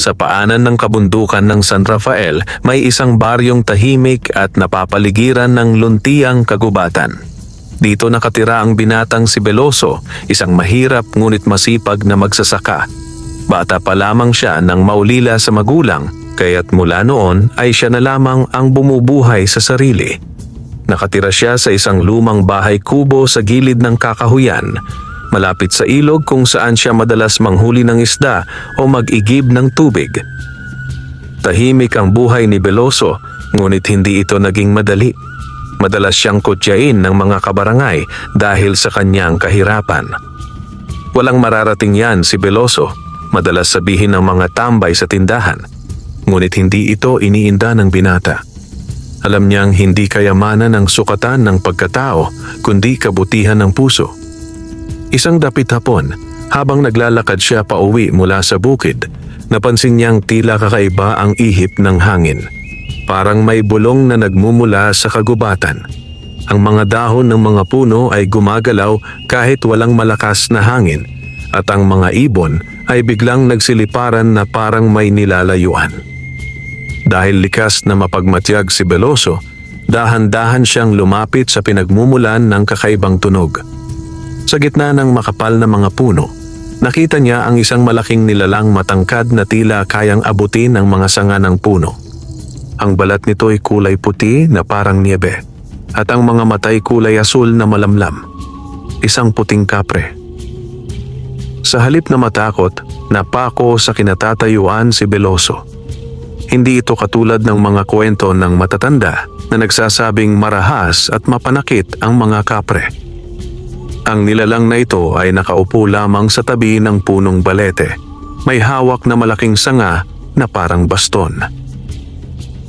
Sa paanan ng kabundukan ng San Rafael, may isang baryong tahimik at napapaligiran ng luntiang kagubatan. Dito nakatira ang binatang si Veloso, isang mahirap ngunit masipag na magsasaka. Bata pa lamang siya nang maulila sa magulang, kaya't mula noon ay siya na lamang ang bumubuhay sa sarili. Nakatira siya sa isang lumang bahay kubo sa gilid ng kakahuyan, malapit sa ilog kung saan siya madalas manghuli ng isda o mag-igib ng tubig. Tahimik ang buhay ni Veloso, ngunit hindi ito naging madali. Madalas siyang kutyain ng mga kabarangay dahil sa kanyang kahirapan. Walang mararating yan si Veloso, madalas sabihin ng mga tambay sa tindahan. Ngunit hindi ito iniinda ng binata. Alam niyang hindi kayamanan ang sukatan ng pagkatao, kundi kabutihan ng puso. Isang dapit hapon, habang naglalakad siya pauwi mula sa bukid, napansin niyang tila kakaiba ang ihip ng hangin. Parang may bulong na nagmumula sa kagubatan. Ang mga dahon ng mga puno ay gumagalaw kahit walang malakas na hangin, at ang mga ibon ay biglang nagsiliparan na parang may nilalayuan. Dahil likas na mapagmatyag si Veloso, dahan-dahan siyang lumapit sa pinagmumulan ng kakaibang tunog. Sa gitna ng makapal na mga puno, nakita niya ang isang malaking nilalang matangkad na tila kayang abutin ang mga sanga ng puno. Ang balat nito ay kulay puti na parang niebe, at ang mga matay kulay asul na malamlam. Isang puting kapre. Sa halip na matakot, napako sa kinatatayuan si Veloso. Hindi ito katulad ng mga kwento ng matatanda na nagsasabing marahas at mapanakit ang mga kapre. Ang nilalang na ito ay nakaupo lamang sa tabi ng punong balete. May hawak na malaking sanga na parang baston.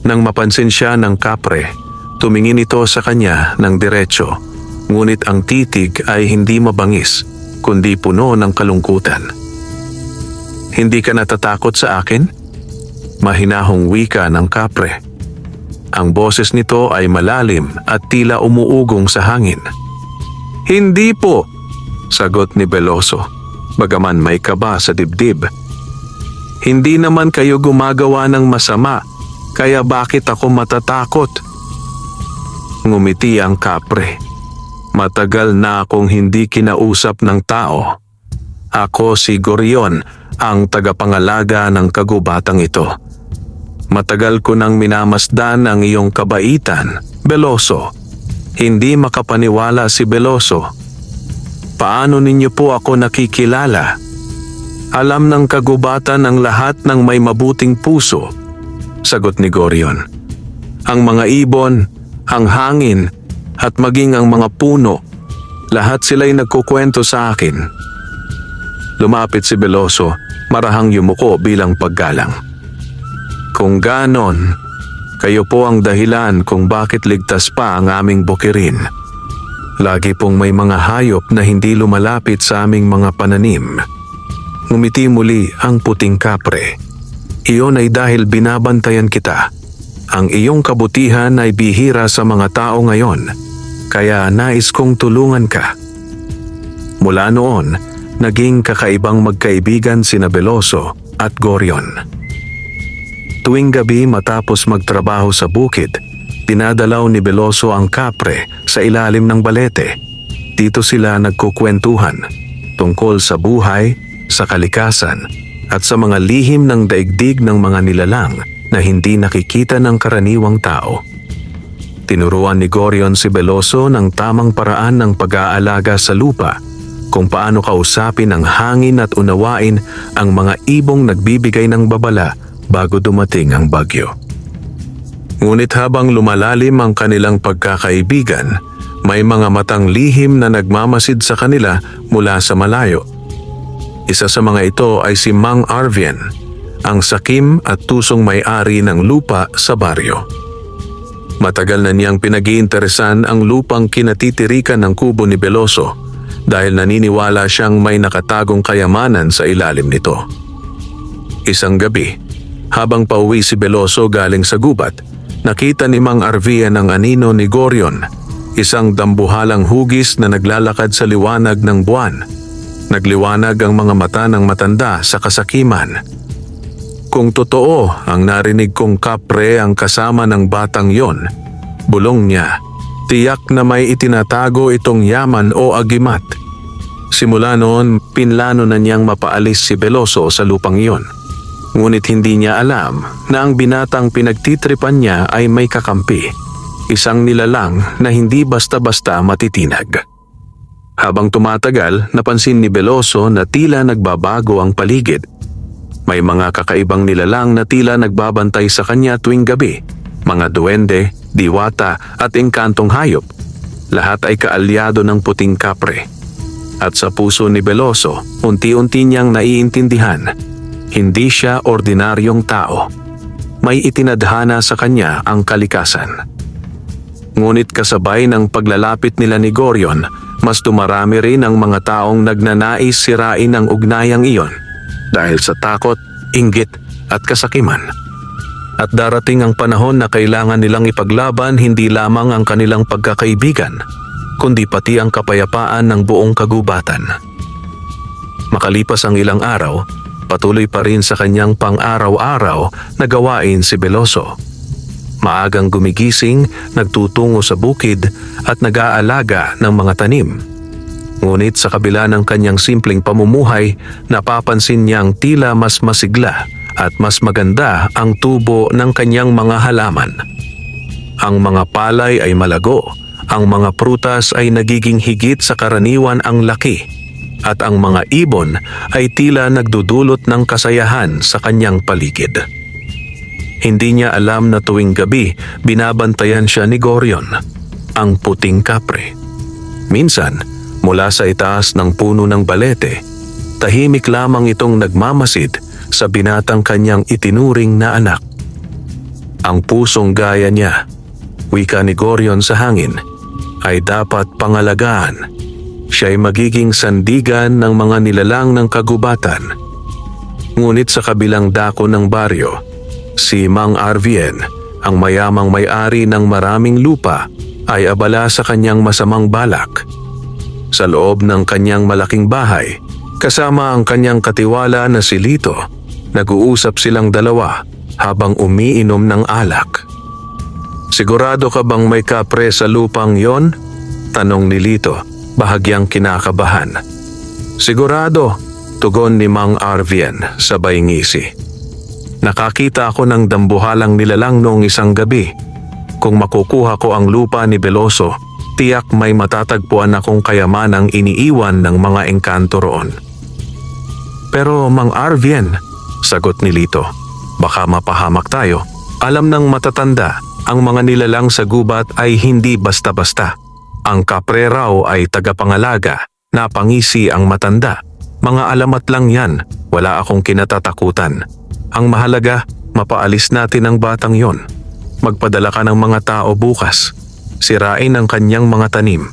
Nang mapansin siya ng kapre, tumingin ito sa kanya ng diretsyo, ngunit ang titig ay hindi mabangis, kundi puno ng kalungkutan. "Hindi ka natatakot sa akin?" Mahinahong wika ng kapre. Ang boses nito ay malalim at tila umuugong sa hangin. "Hindi po," sagot ni Veloso, bagaman may kaba sa dibdib. "Hindi naman kayo gumagawa ng masama, kaya bakit ako matatakot?" Ngumiti ang kapre. "Matagal na akong hindi kinausap ng tao. Ako si Gorion, ang tagapangalaga ng kagubatang ito. Matagal ko nang minamasdan ang iyong kabaitan, Veloso." Hindi makapaniwala si Veloso. "Paano ninyo po ako nakikilala? Alam ng kagubatan ang lahat ng may mabuting puso," sagot ni Gorion. "Ang mga ibon, ang hangin, at maging ang mga puno, lahat sila'y nagkukwento sa akin." Lumapit si Veloso, marahang yumuko bilang paggalang. "Kung ganon, kayo po ang dahilan kung bakit ligtas pa ang aming bukirin. Lagi pong may mga hayop na hindi lumalapit sa aming mga pananim." Ngumiti muli ang puting kapre. "Iyon ay dahil binabantayan kita. Ang iyong kabutihan ay bihira sa mga tao ngayon, kaya nais kong tulungan ka." Mula noon, naging kakaibang magkaibigan sina Veloso at Gorion. Tuwing gabi matapos magtrabaho sa bukid, dinadalaw ni Veloso ang kapre sa ilalim ng balete. Dito sila nagkukwentuhan tungkol sa buhay, sa kalikasan, at sa mga lihim ng daigdig ng mga nilalang na hindi nakikita ng karaniwang tao. Tinuruan ni Gorion si Veloso ng tamang paraan ng pag-aalaga sa lupa, kung paano kausapin ang hangin at unawain ang mga ibong nagbibigay ng babala bago dumating ang bagyo. Ngunit habang lumalalim ang kanilang pagkakaibigan, may mga matang lihim na nagmamasid sa kanila mula sa malayo. Isa sa mga ito ay si Mang Arvien, ang sakim at tusong may-ari ng lupa sa baryo. Matagal na niyang pinag-iinteresan ang lupang kinatitirikan ng kubo ni Veloso dahil naniniwala siyang may nakatagong kayamanan sa ilalim nito. Isang gabi, habang pauwi si Veloso galing sa gubat, nakita ni Mang Arvien ang anino ni Gorion, isang dambuhalang hugis na naglalakad sa liwanag ng buwan. Nagliwanag ang mga mata ng matanda sa kasakiman. kung totoo ang narinig kong kapre ang kasama ng batang yon, bulong niya, tiyak na may itinatago itong yaman o agimat. Simula noon, pinlano na niyang mapaalis si Veloso sa lupang iyon. Ngunit hindi niya alam na ang binatang pinagtitripan niya ay may kakampi, isang nilalang na hindi basta-basta matitinag. Habang tumatagal, napansin ni Veloso na tila nagbabago ang paligid. May mga kakaibang nilalang na tila nagbabantay sa kanya tuwing gabi, mga duwende, diwata at engkantong hayop. Lahat ay kaalyado ng puting kapre. At sa puso ni Veloso, unti-unti niyang naiintindihan, hindi siya ordinaryong tao. May itinadhana sa kanya ang kalikasan. Ngunit kasabay ng paglalapit nila ni Gorion, mas dumarami rin ang mga taong nagnanais sirain ang ugnayang iyon dahil sa takot, inggit at kasakiman. At darating ang panahon na kailangan nilang ipaglaban hindi lamang ang kanilang pagkakaibigan, kundi pati ang kapayapaan ng buong kagubatan. Makalipas ang ilang araw, patuloy pa rin sa kanyang pang-araw-araw na gawain si Veloso. Maagang gumigising, nagtutungo sa bukid at nag-aalaga ng mga tanim. Ngunit sa kabila ng kanyang simpleng pamumuhay, napapansin niyang tila mas masigla at mas maganda ang tubo ng kanyang mga halaman. Ang mga palay ay malago, ang mga prutas ay nagiging higit sa karaniwan ang laki, at ang mga ibon ay tila nagdudulot ng kasayahan sa kanyang paligid. Hindi niya alam na tuwing gabi binabantayan siya ni Gorion, ang puting kapre. Minsan, mula sa itaas ng puno ng balete, tahimik lamang itong nagmamasid sa binatang kanyang itinuring na anak. Ang pusong gaya niya, wika ni Gorion sa hangin, ay dapat pangalagaan. Siya ay magiging sandigan ng mga nilalang ng kagubatan. Ngunit sa kabilang dako ng baryo, si Mang Arvien, ang mayamang may-ari ng maraming lupa, ay abala sa kanyang masamang balak. Sa loob ng kanyang malaking bahay, kasama ang kanyang katiwala na si Lito, nag-uusap silang dalawa habang umiinom ng alak. Sigurado ka bang may kapre sa lupang yon? Tanong ni Lito, bahagyang kinakabahan. Sigurado, tugon ni Mang Arvien sabay ngisi. Nakakita ako ng dambuhalang nilalang noong isang gabi. Kung makukuha ko ang lupa ni Veloso, tiyak may matatagpuan akong kayamanang iniiwan ng mga engkanto roon. Pero Mang Arvien, sagot ni Lito, baka mapahamak tayo. Alam ng matatanda, ang mga nilalang sa gubat ay hindi basta-basta. Ang kapre raw ay tagapangalaga, napangisi ang matanda. Mga alamat lang yan, wala akong kinatatakutan. Ang mahalaga, mapaalis natin ang batang yon. Magpadala ka ng mga tao bukas. Sirain ang kanyang mga tanim.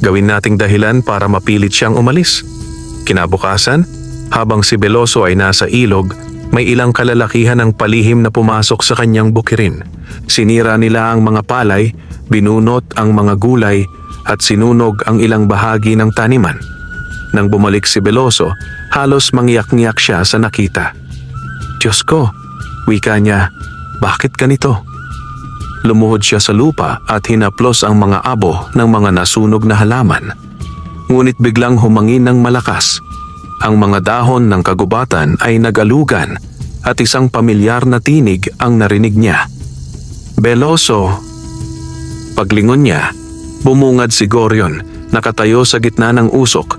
Gawin nating dahilan para mapilit siyang umalis. Kinabukasan, habang si Veloso ay nasa ilog, may ilang kalalakihan ng palihim na pumasok sa kanyang bukirin. Sinira nila ang mga palay, binunot ang mga gulay, at sinunog ang ilang bahagi ng taniman. Nang bumalik si Veloso, halos mangyak-ngyak siya sa nakita. Diyos ko, wika niya, bakit ganito? Lumuhod siya sa lupa at hinaplos ang mga abo ng mga nasunog na halaman. Ngunit biglang humangin ng malakas. Ang mga dahon ng kagubatan ay nagalugan at isang pamilyar na tinig ang narinig niya. Veloso! Paglingon niya, bumungad si Gorion, nakatayo sa gitna ng usok.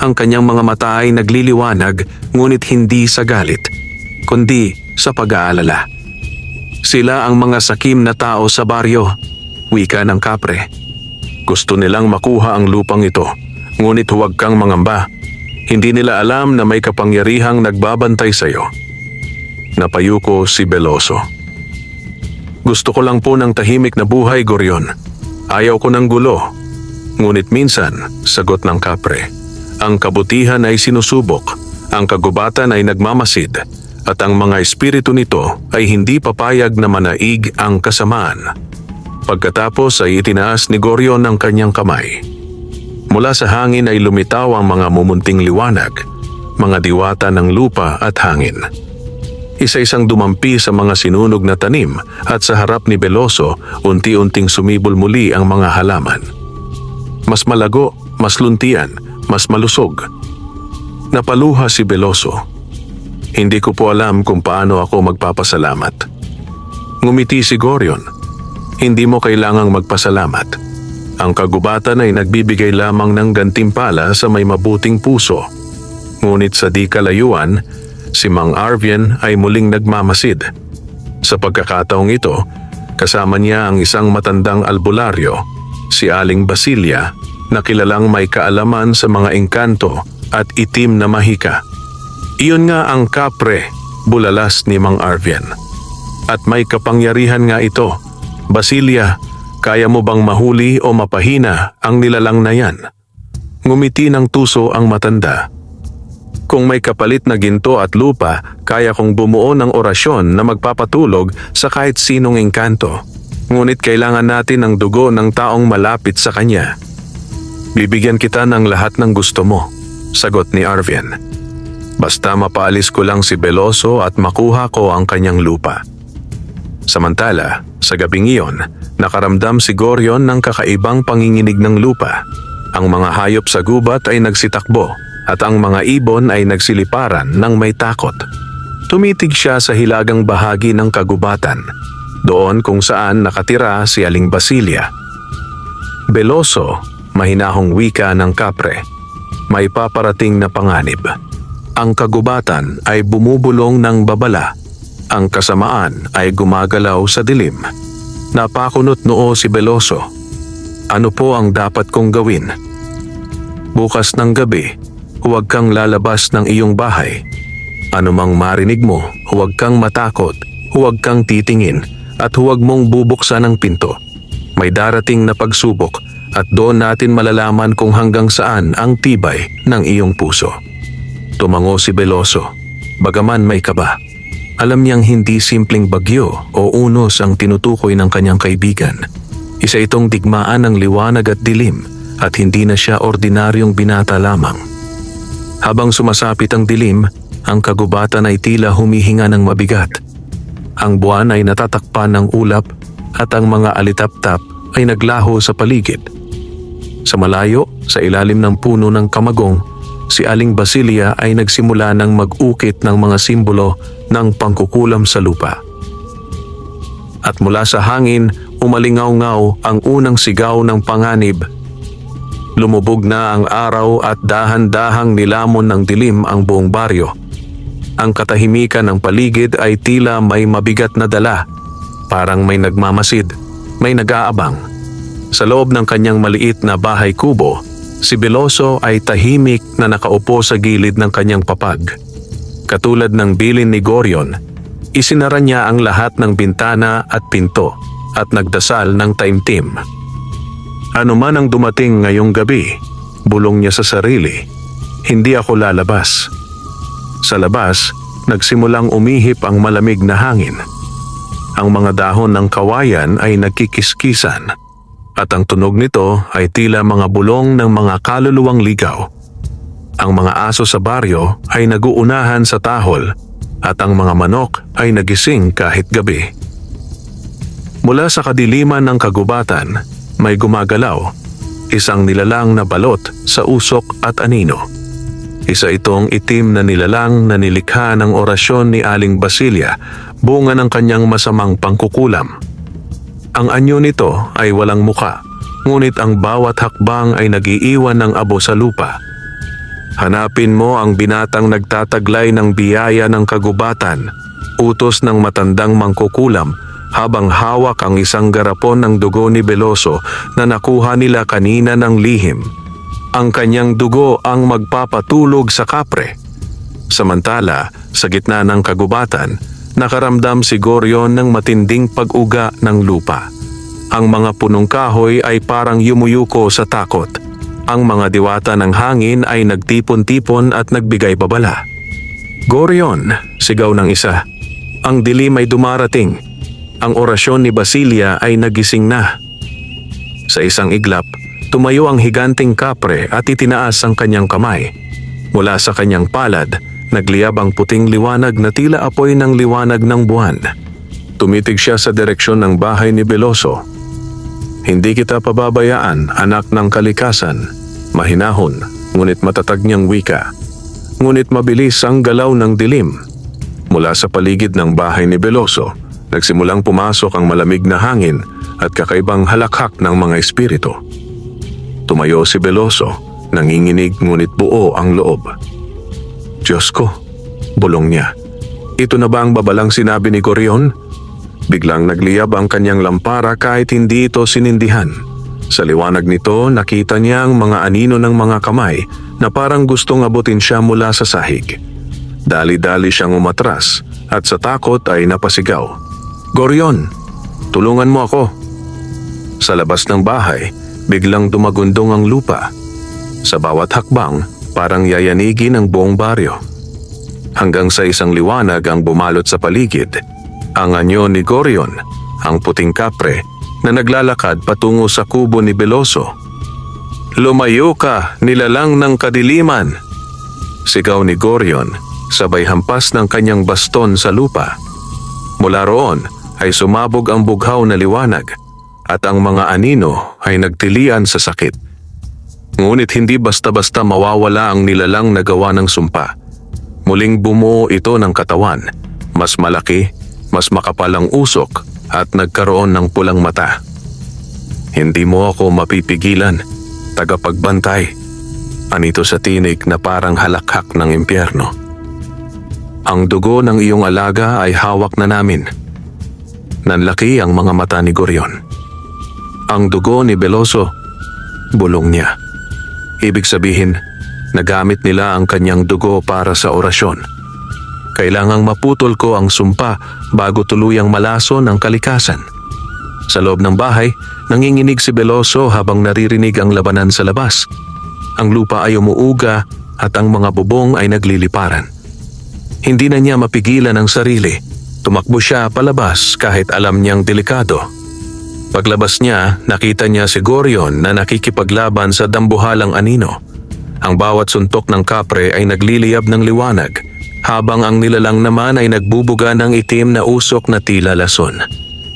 Ang kanyang mga mata ay nagliliwanag ngunit hindi sa galit, kundi sa pag-aalala. Sila ang mga sakim na tao sa baryo, wika ng kapre. Gusto nilang makuha ang lupang ito, ngunit huwag kang mangamba. Hindi nila alam na may kapangyarihang nagbabantay sa iyo. Napayuko si Veloso. Gusto ko lang po ng tahimik na buhay, Gorion. Ayaw ko ng gulo. Ngunit minsan, sagot ng kapre, ang kabutihan ay sinusubok, ang kagubatan ay nagmamasid, at ang mga espiritu nito ay hindi papayag na manaig ang kasamaan. Pagkatapos ay itinaas ni Gorion ang kanyang kamay. Mula sa hangin ay lumitaw ang mga mumunting liwanag, mga diwata ng lupa at hangin. Isa-isang dumampi sa mga sinunog na tanim at sa harap ni Veloso, unti-unting sumibol muli ang mga halaman. Mas malago, mas luntian, mas malusog. Napaluha si Veloso. Hindi ko po alam kung paano ako magpapasalamat. Ngumiti si Gorion. Hindi mo kailangang magpasalamat. Ang kagubatan ay nagbibigay lamang ng gantimpala sa may mabuting puso. Ngunit sa di kalayuan, si Mang Arvin ay muling nagmamasid. Sa pagkakataong ito, kasama niya ang isang matandang albularyo, si Aling Basilia, na kilalang may kaalaman sa mga engkanto at itim na mahika. Iyon nga ang kapre, bulalas ni Mang Arvin. At may kapangyarihan nga ito. Basilia, kaya mo bang mahuli o mapahina ang nilalang na yan? Ngumiti ng tuso ang matanda. Kung may kapalit na ginto at lupa, kaya kong bumuo ng orasyon na magpapatulog sa kahit sinong engkanto. Ngunit kailangan natin ng dugo ng taong malapit sa kanya. Bibigyan kita ng lahat ng gusto mo, sagot ni Arvin. Basta mapaalis ko lang si Veloso at makuha ko ang kanyang lupa. Samantala, sa gabing iyon, nakaramdam si Gorion ng kakaibang panginginig ng lupa. Ang mga hayop sa gubat ay nagsitakbo at ang mga ibon ay nagsiliparan ng may takot. Tumitig siya sa hilagang bahagi ng kagubatan, doon kung saan nakatira si Aling Basilia. Veloso, mahinahong wika ng kapre, may paparating na panganib. Ang kagubatan ay bumubulong ng babala. Ang kasamaan ay gumagalaw sa dilim. Napakunot noo si Veloso. Ano po ang dapat kong gawin? Bukas ng gabi, huwag kang lalabas ng iyong bahay. Ano mang marinig mo, huwag kang matakot, huwag kang titingin, at huwag mong bubuksan ang pinto. May darating na pagsubok at doon natin malalaman kung hanggang saan ang tibay ng iyong puso. Tumango si Veloso, bagaman may kaba. Alam niyang hindi simpleng bagyo o unos ang tinutukoy ng kanyang kaibigan. Isa itong digmaan ng liwanag at dilim at hindi na siya ordinaryong binata lamang. Habang sumasapit ang dilim, ang kagubatan ay tila humihinga ng mabigat. Ang buwan ay natatakpan ng ulap at ang mga alitap-tap ay naglaho sa paligid. Sa malayo, sa ilalim ng puno ng kamagong, si Aling Basilia ay nagsimula ng mag-ukit ng mga simbolo ng pangkukulam sa lupa. At mula sa hangin, umalingaw-ngaw ang unang sigaw ng panganib. Lumubog na ang araw at dahan-dahang nilamon ng dilim ang buong baryo. Ang katahimikan ng paligid ay tila may mabigat na dala, parang may nagmamasid, may nag-aabang. Sa loob ng kanyang maliit na bahay kubo, si Veloso ay tahimik na nakaupo sa gilid ng kanyang papag. Katulad ng bilin ni Gorion, isinara niya ang lahat ng bintana at pinto at nagdasal ng taimtim. Ano man ang dumating ngayong gabi, bulong niya sa sarili, hindi ako lalabas. Sa labas, nagsimulang umihip ang malamig na hangin. Ang mga dahon ng kawayan ay nagkikiskisan at ang tunog nito ay tila mga bulong ng mga kaluluwang ligaw. Ang mga aso sa baryo ay naguunahan sa tahol at ang mga manok ay nagising kahit gabi. Mula sa kadiliman ng kagubatan, may gumagalaw, isang nilalang na balot sa usok at anino. Isa itong itim na nilalang na nilikha ng orasyon ni Aling Basilia, bunga ng kanyang masamang pangkukulam. Ang anyo nito ay walang muka, ngunit ang bawat hakbang ay nagiiwan ng abo sa lupa. Hanapin mo ang binatang nagtataglay ng biyaya ng kagubatan, utos ng matandang mangkukulam, habang hawak ang isang garapon ng dugo ni Veloso na nakuha nila kanina ng lihim. Ang kanyang dugo ang magpapatulog sa kapre. Samantala, sa gitna ng kagubatan, nakaramdam si Gorion ng matinding pag-uga ng lupa. Ang mga punong kahoy ay parang yumuyuko sa takot. Ang mga diwata ng hangin ay nagtipon-tipon at nagbigay babala. Gorion, sigaw ng isa. Ang dilim ay dumarating. Ang orasyon ni Basilia ay nagising na. Sa isang iglap, tumayo ang higanting kapre at itinaas ang kanyang kamay. Mula sa kanyang palad, nagliyab ang puting liwanag na tila apoy ng liwanag ng buwan. Tumitig siya sa direksyon ng bahay ni Veloso. Hindi kita pababayaan, anak ng kalikasan. Mahinahon, ngunit matatag niyang wika. Ngunit mabilis ang galaw ng dilim. Mula sa paligid ng bahay ni Veloso, nagsimulang pumasok ang malamig na hangin at kakaibang halakhak ng mga espiritu. Tumayo si Veloso, nanginginig ngunit buo ang loob. Diyos ko, bulong niya. Ito na ba ang babalang sinabi ni Gorion? Biglang nagliyab ang kanyang lampara kahit hindi ito sinindihan. Sa liwanag nito, nakita niya ang mga anino ng mga kamay na parang gustong abutin siya mula sa sahig. Dali-dali siyang umatras at sa takot ay napasigaw. Gorion, tulungan mo ako. Sa labas ng bahay, biglang dumagundong ang lupa. Sa bawat hakbang, parang yayanigin ang buong baryo. Hanggang sa isang liwanag ang bumalot sa paligid. Ang anyo ni Gorion, ang puting kapre, na naglalakad patungo sa kubo ni Veloso. Lumayo ka, nilalang ng kadiliman! Sigaw ni Gorion, sabay hampas ng kanyang baston sa lupa. Mula roon ay sumabog ang bughaw na liwanag at ang mga anino ay nagtilian sa sakit. Ngunit hindi basta-basta mawawala ang nilalang na gawa ng sumpa. Muling bumuo ito ng katawan, mas malaki, mas makapal ang usok at nagkaroon ng pulang mata. Hindi mo ako mapipigilan, tagapagbantay. Anito sa tinig na parang halakhak ng impyerno. Ang dugo ng iyong alaga ay hawak na namin. Nanlaki ang mga mata ni Gorion. Ang dugo ni Veloso, bulong niya. Ibig sabihin, nagamit nila ang kanyang dugo para sa orasyon. Kailangang maputol ko ang sumpa bago tuluyang malason ang kalikasan. Sa loob ng bahay, nanginginig si Veloso habang naririnig ang labanan sa labas. Ang lupa ay umuuga at ang mga bubong ay nagliliparan. Hindi na niya mapigilan ang sarili. Tumakbo siya palabas kahit alam niyang delikado. Paglabas niya, nakita niya si Gorion na nakikipaglaban sa dambuhalang anino. Ang bawat suntok ng kapre ay nagliliyab ng liwanag, habang ang nilalang naman ay nagbubuga ng itim na usok na tila lason.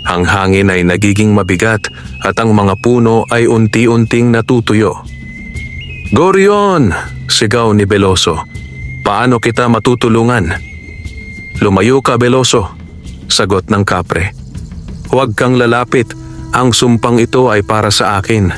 Ang hangin ay nagiging mabigat at ang mga puno ay unti-unting natutuyo. Gorion! Sigaw ni Veloso. Paano kita matutulungan? Lumayo ka, Veloso, sagot ng kapre. Huwag kang lalapit, ang sumpang ito ay para sa akin.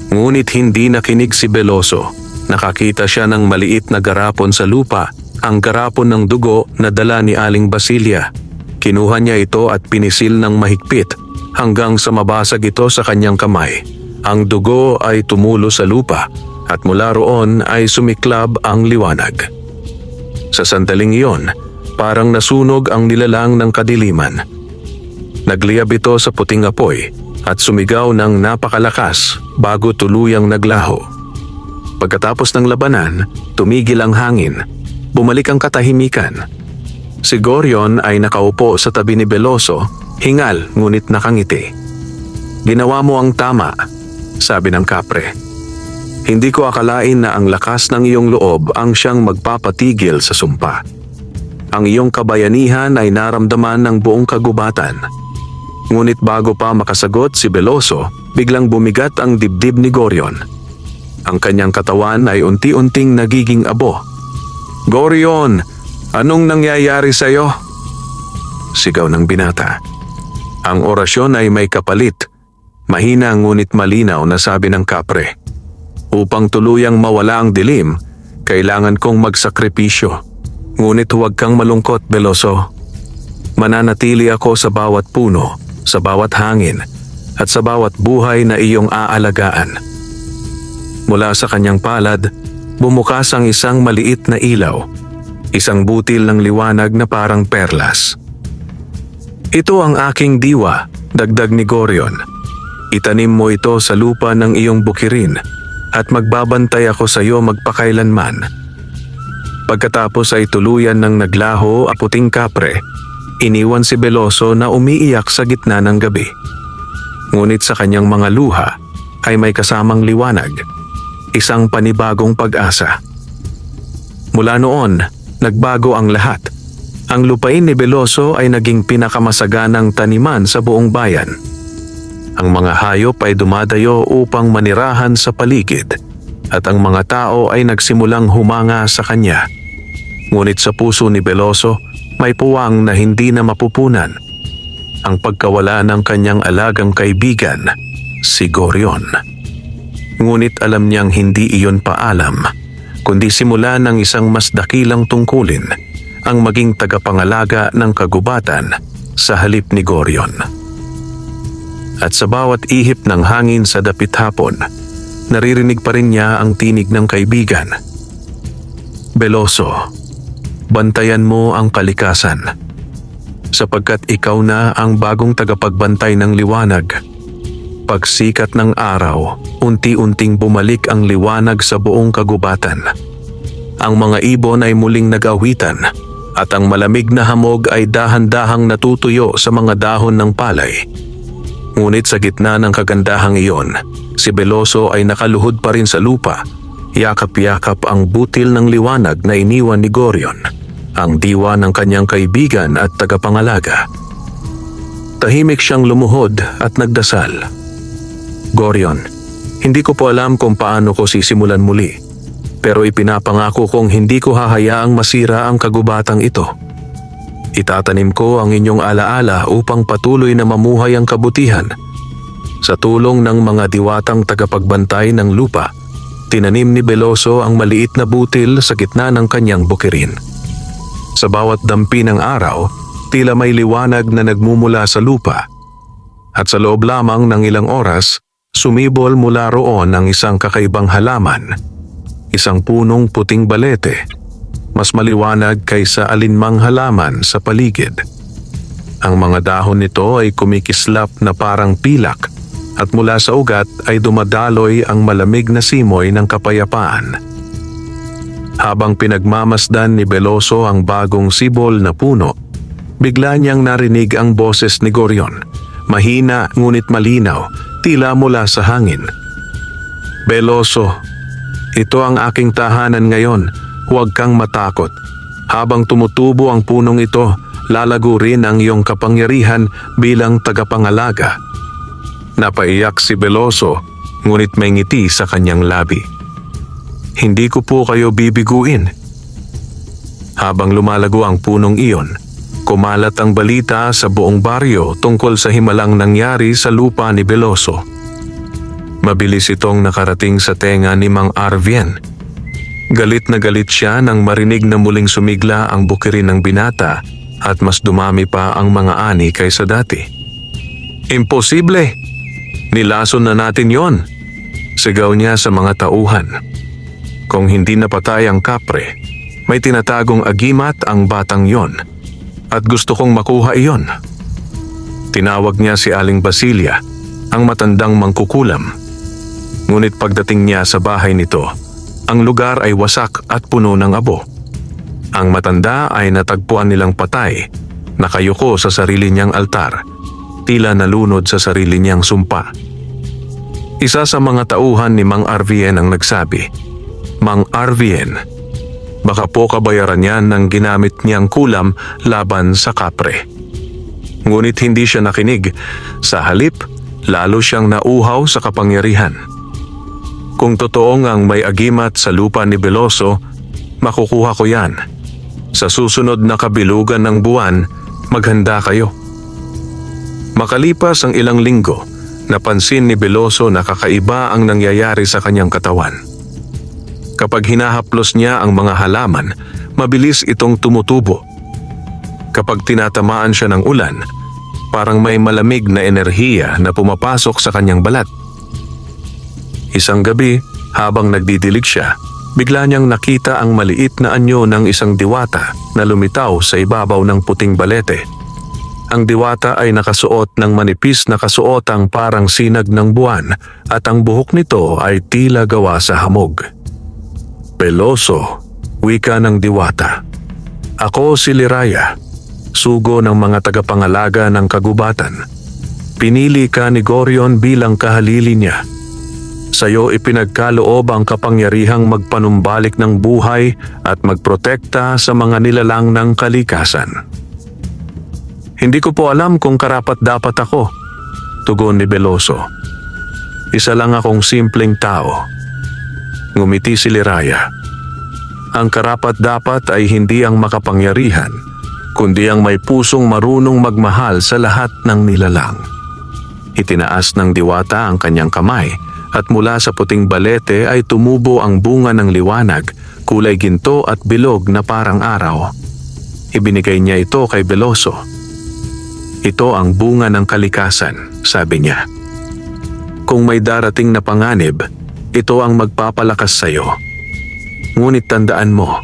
Ngunit hindi nakinig si Veloso. Nakakita siya ng maliit na garapon sa lupa, ang garapon ng dugo na dala ni Aling Basilia. Kinuha niya ito at pinisil ng mahigpit hanggang sa mabasag ito sa kanyang kamay. Ang dugo ay tumulo sa lupa at mula roon ay sumiklab ang liwanag. Sa sandaling iyon, parang nasunog ang nilalang ng kadiliman. Nagliyab ito sa puting apoy at sumigaw ng napakalakas bago tuluyang naglaho. Pagkatapos ng labanan, tumigil ang hangin. Bumalik ang katahimikan. Si Gorion ay nakaupo sa tabi ni Veloso, hingal ngunit nakangiti. Ginawa mo ang tama, sabi ng kapre. Hindi ko akalain na ang lakas ng iyong loob ang siyang magpapatigil sa sumpa. Ang iyong kabayanihan ay naramdaman ng buong kagubatan. Ngunit bago pa makasagot si Veloso, biglang bumigat ang dibdib ni Gorion. Ang kanyang katawan ay unti-unting nagiging abo. Gorion, anong nangyayari sa iyo? Sigaw ng binata. Ang orasyon ay may kapalit. Mahina ngunit malinaw na sabi ng kapre. Upang tuluyang mawala ang dilim, kailangan kong magsakripisyo. Ngunit huwag kang malungkot, Veloso. Mananatili ako sa bawat puno, sa bawat hangin, at sa bawat buhay na iyong aalagaan. Mula sa kanyang palad, bumukas ang isang maliit na ilaw, isang butil ng liwanag na parang perlas. Ito ang aking diwa, dagdag ni Gorion. Itanim mo ito sa lupa ng iyong bukirin at magbabantay ako sa iyo magpakailanman. Pagkatapos ay tuluyan ng naglaho ang puting kapre, iniwan si Veloso na umiiyak sa gitna ng gabi. Ngunit sa kanyang mga luha ay may kasamang liwanag, isang panibagong pag-asa. Mula noon, nagbago ang lahat. Ang lupain ni Veloso ay naging pinakamasaganang taniman sa buong bayan. Ang mga hayop ay dumadayo upang manirahan sa paligid at ang mga tao ay nagsimulang humanga sa kanya. Ngunit sa puso ni Veloso may puwang na hindi na mapupunan. Ang pagkawala ng kanyang alagang kaibigan, si Gorion. Ngunit alam niyang hindi iyon paalam, kundi simula ng isang mas dakilang tungkulin, ang maging tagapangalaga ng kagubatan sa halip ni Gorion. At sa bawat ihip ng hangin sa dapit hapon, naririnig pa rin niya ang tinig ng kaibigan. Veloso, bantayan mo ang kalikasan, sapagkat ikaw na ang bagong tagapagbantay ng liwanag. Pagsikat ng araw, unti-unting bumalik ang liwanag sa buong kagubatan. Ang mga ibon ay muling nag-awitan at ang malamig na hamog ay dahan-dahang natutuyo sa mga dahon ng palay. Ngunit sa gitna ng kagandahang iyon, si Veloso ay nakaluhod pa rin sa lupa. Yakap-yakap ang butil ng liwanag na iniwan ni Gorion, ang diwa ng kanyang kaibigan at tagapangalaga. Tahimik siyang lumuhod at nagdasal. Gorion, hindi ko po alam kung paano ko sisimulan muli, pero ipinapangako kong hindi ko hahayaang masira ang kagubatang ito. Itatanim ko ang inyong alaala upang patuloy na mamuhay ang kabutihan. Sa tulong ng mga diwatang tagapagbantay ng lupa, tinanim ni Veloso ang maliit na butil sa gitna ng kanyang bukirin. Sa bawat dampi ng araw, tila may liwanag na nagmumula sa lupa. At sa loob lamang ng ilang oras, sumibol mula roon ang isang kakaibang halaman, isang punong puting balete, mas maliwanag kaysa alinmang halaman sa paligid. Ang mga dahon nito ay kumikislap na parang pilak at mula sa ugat ay dumadaloy ang malamig na simoy ng kapayapaan. Habang pinagmamasdan ni Veloso ang bagong sibol na puno, bigla niyang narinig ang boses ni Gorion, mahina ngunit malinaw, tila mula sa hangin. Veloso, ito ang aking tahanan ngayon, huwag kang matakot. Habang tumutubo ang punong ito, lalago rin ang iyong kapangyarihan bilang tagapangalaga. Napaiyak si Veloso, ngunit may ngiti sa kanyang labi. Hindi ko po kayo bibiguin. Habang lumalago ang punong iyon, kumalat ang balita sa buong baryo tungkol sa himalang nangyari sa lupa ni Veloso. Mabilis itong nakarating sa tenga ni Mang Arvien. Galit na galit siya nang marinig na muling sumigla ang bukirin ng binata at mas dumami pa ang mga ani kaysa dati. Imposible! Nilason na natin yon! Sigaw niya sa mga tauhan. Kung hindi napatay ang kapre, may tinatagong agimat ang batang yon. At gusto kong makuha iyon. Tinawag niya si Aling Basilia, ang matandang mangkukulam. Ngunit pagdating niya sa bahay nito, ang lugar ay wasak at puno ng abo. Ang matanda ay natagpuan nilang patay, nakayuko sa sarili niyang altar, tila nalunod sa sarili niyang sumpa. Isa sa mga tauhan ni Mang Arvien ang nagsabi, Mang Arvien, baka po kabayaran niyan ng ginamit niyang kulam laban sa kapre. Ngunit hindi siya nakinig. Sa halip, lalo siyang nauhaw sa kapangyarihan. Kung totoong ang may agimat sa lupa ni Veloso, makukuha ko yan. Sa susunod na kabilugan ng buwan, maghanda kayo. Makalipas ang ilang linggo, napansin ni Veloso na kakaiba ang nangyayari sa kanyang katawan. Kapag hinahaplos niya ang mga halaman, mabilis itong tumutubo. Kapag tinatamaan siya ng ulan, parang may malamig na enerhiya na pumapasok sa kanyang balat. Isang gabi, habang nagdidilig siya, bigla niyang nakita ang maliit na anyo ng isang diwata na lumitaw sa ibabaw ng puting balete. Ang diwata ay nakasuot ng manipis na kasuotang parang sinag ng buwan at ang buhok nito ay tila gawa sa hamog. Veloso, wika ng diwata. Ako si Liraya, sugo ng mga tagapangalaga ng kagubatan. Pinili ka ni Gorion bilang kahalili niya. Sa'yo ipinagkaloob ang kapangyarihang magpanumbalik ng buhay at magprotekta sa mga nilalang ng kalikasan. Hindi ko po alam kung karapat-dapat ako, tugon ni Veloso. Isa lang akong simpleng tao. Ngumiti si Liraya. Ang karapat-dapat ay hindi ang makapangyarihan, kundi ang may pusong marunong magmahal sa lahat ng nilalang. Itinaas ng diwata ang kanyang kamay at mula sa puting balete ay tumubo ang bunga ng liwanag, kulay ginto at bilog na parang araw. Ibinigay niya ito kay Veloso. Ito ang bunga ng kalikasan, sabi niya. Kung may darating na panganib, ito ang magpapalakas sa iyo. Ngunit tandaan mo,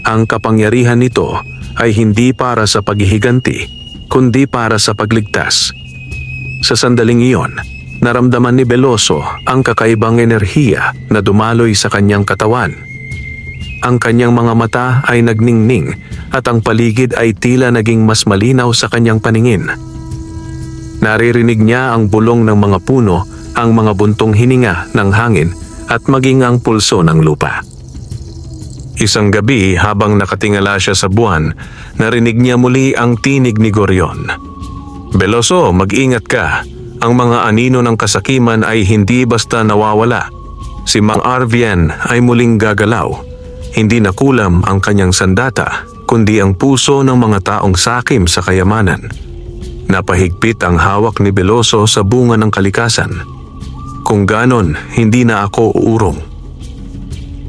ang kapangyarihan nito ay hindi para sa paghihiganti, kundi para sa pagligtas. Sa sandaling iyon, naramdaman ni Veloso ang kakaibang enerhiya na dumaloy sa kanyang katawan. Ang kanyang mga mata ay nagningning at ang paligid ay tila naging mas malinaw sa kanyang paningin. Naririnig niya ang bulong ng mga puno, ang mga buntong hininga ng hangin at maging ang pulso ng lupa. Isang gabi habang nakatingala siya sa buwan, narinig niya muli ang tinig ni Gorion. Veloso, mag-ingat ka. Ang mga anino ng kasakiman ay hindi basta nawawala. Si Mang Arvien ay muling gagalaw. Hindi nakulam ang kanyang sandata, kundi ang puso ng mga taong sakim sa kayamanan. Napahigpit ang hawak ni Veloso sa bunga ng kalikasan. Kung ganon, hindi na ako uurong.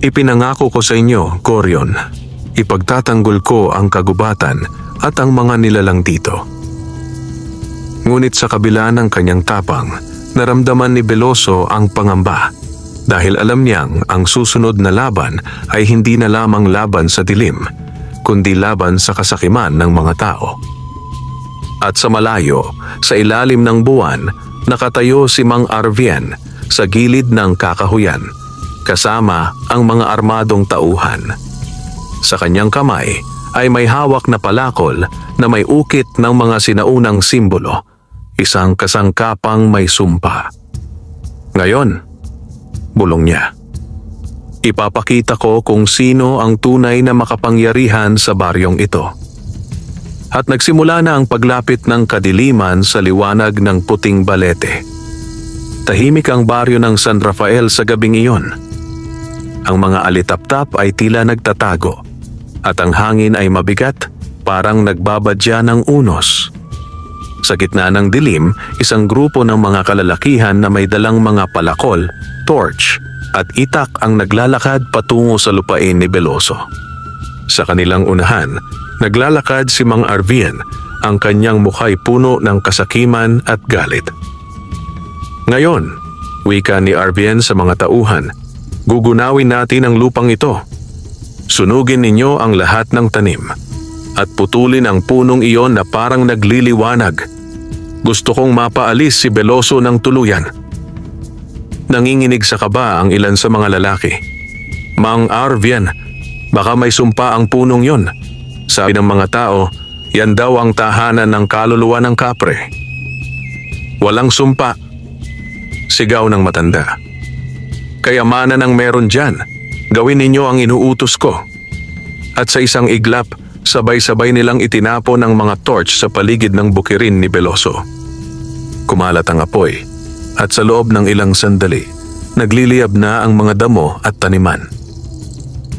Ipinangako ko sa inyo, Gorion, ipagtatanggol ko ang kagubatan at ang mga nilalang dito. Ngunit sa kabila ng kanyang tapang, naramdaman ni Veloso ang pangamba dahil alam niyang ang susunod na laban ay hindi na lamang laban sa dilim, kundi laban sa kasakiman ng mga tao. At sa malayo, sa ilalim ng buwan, nakatayo si Mang Arvien sa gilid ng kakahuyan, kasama ang mga armadong tauhan. Sa kanyang kamay ay may hawak na palakol na may ukit ng mga sinaunang simbolo, isang kasangkapang may sumpa. Ngayon, bulong niya, ipapakita ko kung sino ang tunay na makapangyarihan sa baryong ito. At nagsimula na ang paglapit ng kadiliman sa liwanag ng puting balete. Tahimik ang baryo ng San Rafael sa gabing iyon. Ang mga alitaptap ay tila nagtatago at ang hangin ay mabigat, parang nagbabadya ng unos. Sa gitna ng dilim, isang grupo ng mga kalalakihan na may dalang mga palakol, torch at itak ang naglalakad patungo sa lupain ni Veloso. Sa kanilang unahan, naglalakad si Mang Arvien, ang kanyang mukha'y puno ng kasakiman at galit. Ngayon, wika ni Arvien sa mga tauhan, gugunawin natin ang lupang ito. Sunugin ninyo ang lahat ng tanim at putulin ang punong iyon na parang nagliliwanag. Gusto kong mapaalis si Veloso ng tuluyan. Nanginginig sa kaba ang ilan sa mga lalaki. Mang Arvien, baka may sumpa ang punong yon. Sabi ng mga tao, yan daw ang tahanan ng kaluluwa ng kapre. Walang sumpa, sigaw ng matanda. Kayamanan ang meron dyan, gawin ninyo ang inuutos ko. At sa isang iglap, sabay-sabay nilang itinapon ang mga torch sa paligid ng bukirin ni Veloso. Kumalat ang apoy, at sa loob ng ilang sandali, nagliliyab na ang mga damo at taniman.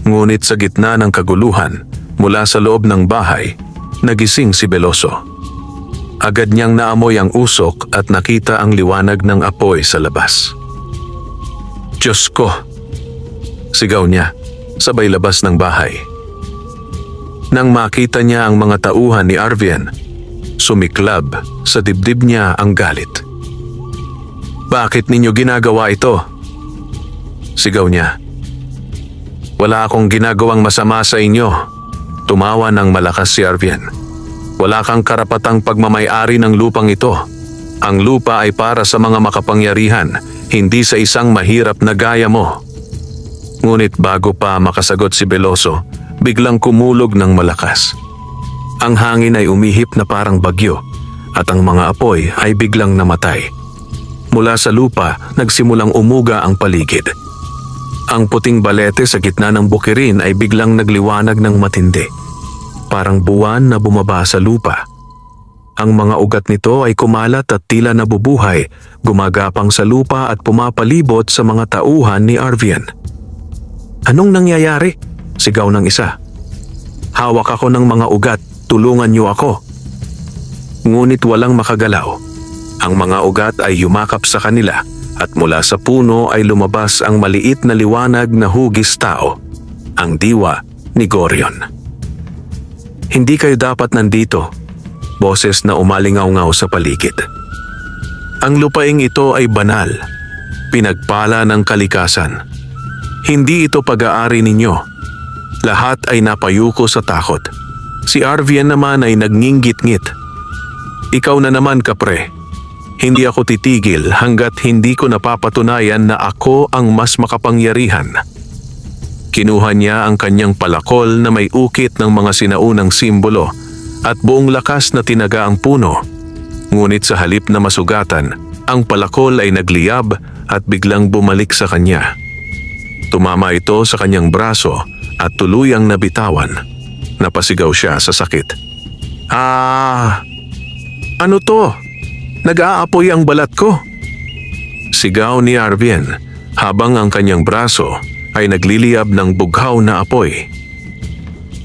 Ngunit sa gitna ng kaguluhan, mula sa loob ng bahay, nagising si Veloso. Agad niyang naamoy ang usok at nakita ang liwanag ng apoy sa labas. Diyos ko! Sigaw niya, sabay labas ng bahay. Nang makita niya ang mga tauhan ni Arvien, sumiklab sa dibdib niya ang galit. Bakit ninyo ginagawa ito? Sigaw niya. Wala akong ginagawang masama sa inyo. Tumawa ng malakas si Arvien. Wala kang karapatang pagmamay-ari ng lupang ito. Ang lupa ay para sa mga makapangyarihan, hindi sa isang mahirap na gaya mo. Ngunit bago pa makasagot si Veloso, biglang kumulog ng malakas. Ang hangin ay umihip na parang bagyo at ang mga apoy ay biglang namatay. Mula sa lupa, nagsimulang umuga ang paligid. Ang puting balete sa gitna ng bukirin ay biglang nagliwanag ng matindi. Parang buwan na bumaba sa lupa. Ang mga ugat nito ay kumalat at tila nabubuhay, gumagapang sa lupa at pumapalibot sa mga tauhan ni Arvian. "Anong nangyayari?" sigaw ng isa. "Hawak ako ng mga ugat, tulungan niyo ako." Ngunit walang makagalaw. Ang mga ugat ay yumakap sa kanila at mula sa puno ay lumabas ang maliit na liwanag na hugis tao, ang diwa ni Gorion. "Hindi kayo dapat nandito," boses na umalingaw-ngaw sa paligid. "Ang lupaing ito ay banal, pinagpala ng kalikasan. Hindi ito pag-aari ninyo." Lahat ay napayuko sa takot. Si Arvian naman ay nagnginggit-ngit. "Ikaw na naman, kapre. Hindi ako titigil hanggat hindi ko napapatunayan na ako ang mas makapangyarihan." Kinuha niya ang kanyang palakol na may ukit ng mga sinaunang simbolo at buong lakas na tinaga ang puno. Ngunit sa halip na masugatan, ang palakol ay nagliyab at biglang bumalik sa kanya. Tumama ito sa kanyang braso at tuluyang nabitawan. Napasigaw siya sa sakit. Ano to? Nag-aapoy ang balat ko." Sigaw ni Arvian habang ang kanyang braso ay nagliliyab ng bughaw na apoy.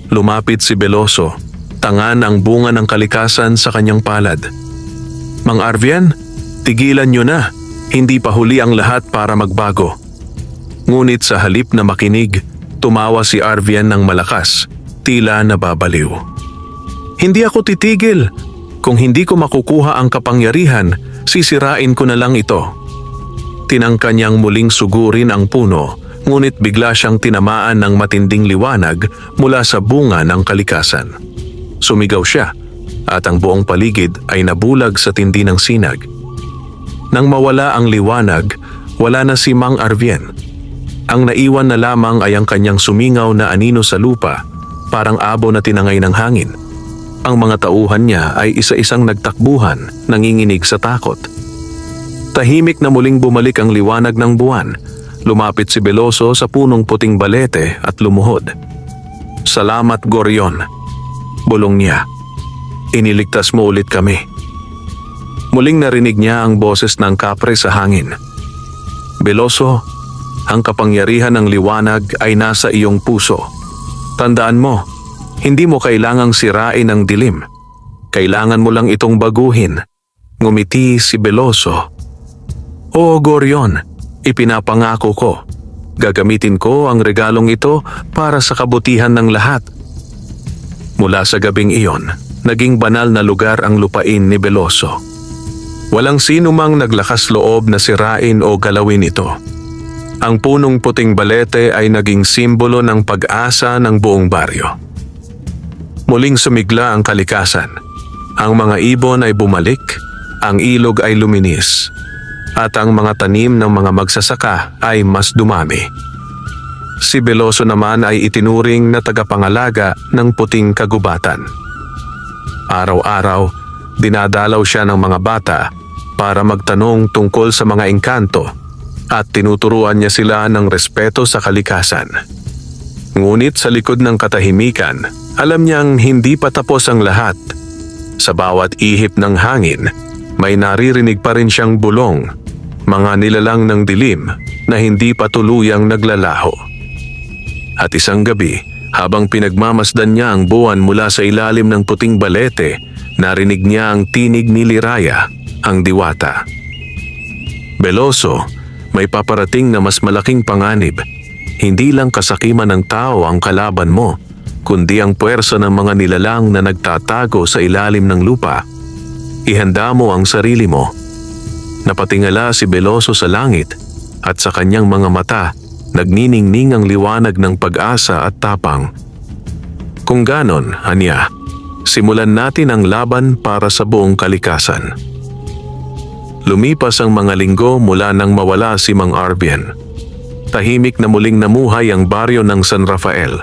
Lumapit si Veloso, tangan ang bunga ng kalikasan sa kanyang palad. "Mang Arvian, tigilan niyo na. Hindi pa huli ang lahat para magbago." Ngunit sa halip na makinig, tumawa si Arvian ng malakas, tila nababaliw. "Hindi ako titigil. Kung hindi ko makukuha ang kapangyarihan, sisirain ko na lang ito." Tinangka niyang muling sugurin ang puno, ngunit bigla siyang tinamaan ng matinding liwanag mula sa bunga ng kalikasan. Sumigaw siya at ang buong paligid ay nabulag sa tindi ng sinag. Nang mawala ang liwanag, wala na si Mang Arvian. Ang naiwan na lamang ay ang kanyang sumingaw na anino sa lupa, parang abo na tinangay ng hangin. Ang mga tauhan niya ay isa-isang nagtakbuhan, nanginginig sa takot. Tahimik na muling bumalik ang liwanag ng buwan. Lumapit si Veloso sa punong puting balete at lumuhod. "Salamat, Gorion," bulong niya. "Iniligtas mo ulit kami." Muling narinig niya ang boses ng kapre sa hangin. "Veloso, ang kapangyarihan ng liwanag ay nasa iyong puso. Tandaan mo, hindi mo kailangang sirain ang dilim. Kailangan mo lang itong baguhin." Ngumiti si Veloso. "Oo, Gorion, ipinapangako ko. Gagamitin ko ang regalong ito para sa kabutihan ng lahat." Mula sa gabing iyon, naging banal na lugar ang lupain ni Veloso. Walang sino mang naglakas loob na sirain o galawin ito. Ang punong puting balete ay naging simbolo ng pag-asa ng buong baryo. Muling sumigla ang kalikasan. Ang mga ibon ay bumalik, ang ilog ay luminis, at ang mga tanim ng mga magsasaka ay mas dumami. Si Veloso naman ay itinuring na tagapangalaga ng puting kagubatan. Araw-araw, dinadalaw siya ng mga bata para magtanong tungkol sa mga engkanto at tinuturuan niya sila ng respeto sa kalikasan. Ngunit sa likod ng katahimikan, alam niyang hindi pa tapos ang lahat. Sa bawat ihip ng hangin, may naririnig pa rin siyang bulong, mga nilalang ng dilim na hindi pa tuluyang naglalaho. At isang gabi, habang pinagmamasdan niya ang buwan mula sa ilalim ng puting balete, narinig niya ang tinig ni Liraya, ang diwata. "Veloso, may paparating na mas malaking panganib. Hindi lang kasakiman ng tao ang kalaban mo, kundi ang puwersa ng mga nilalang na nagtatago sa ilalim ng lupa. Ihanda mo ang sarili mo." Napatingala si Veloso sa langit at sa kanyang mga mata, nagniningning ang liwanag ng pag-asa at tapang. "Kung ganon, Anya, simulan natin ang laban para sa buong kalikasan." Lumipas ang mga linggo mula nang mawala si Mang Arvian. Tahimik na muling namuhay ang baryo ng San Rafael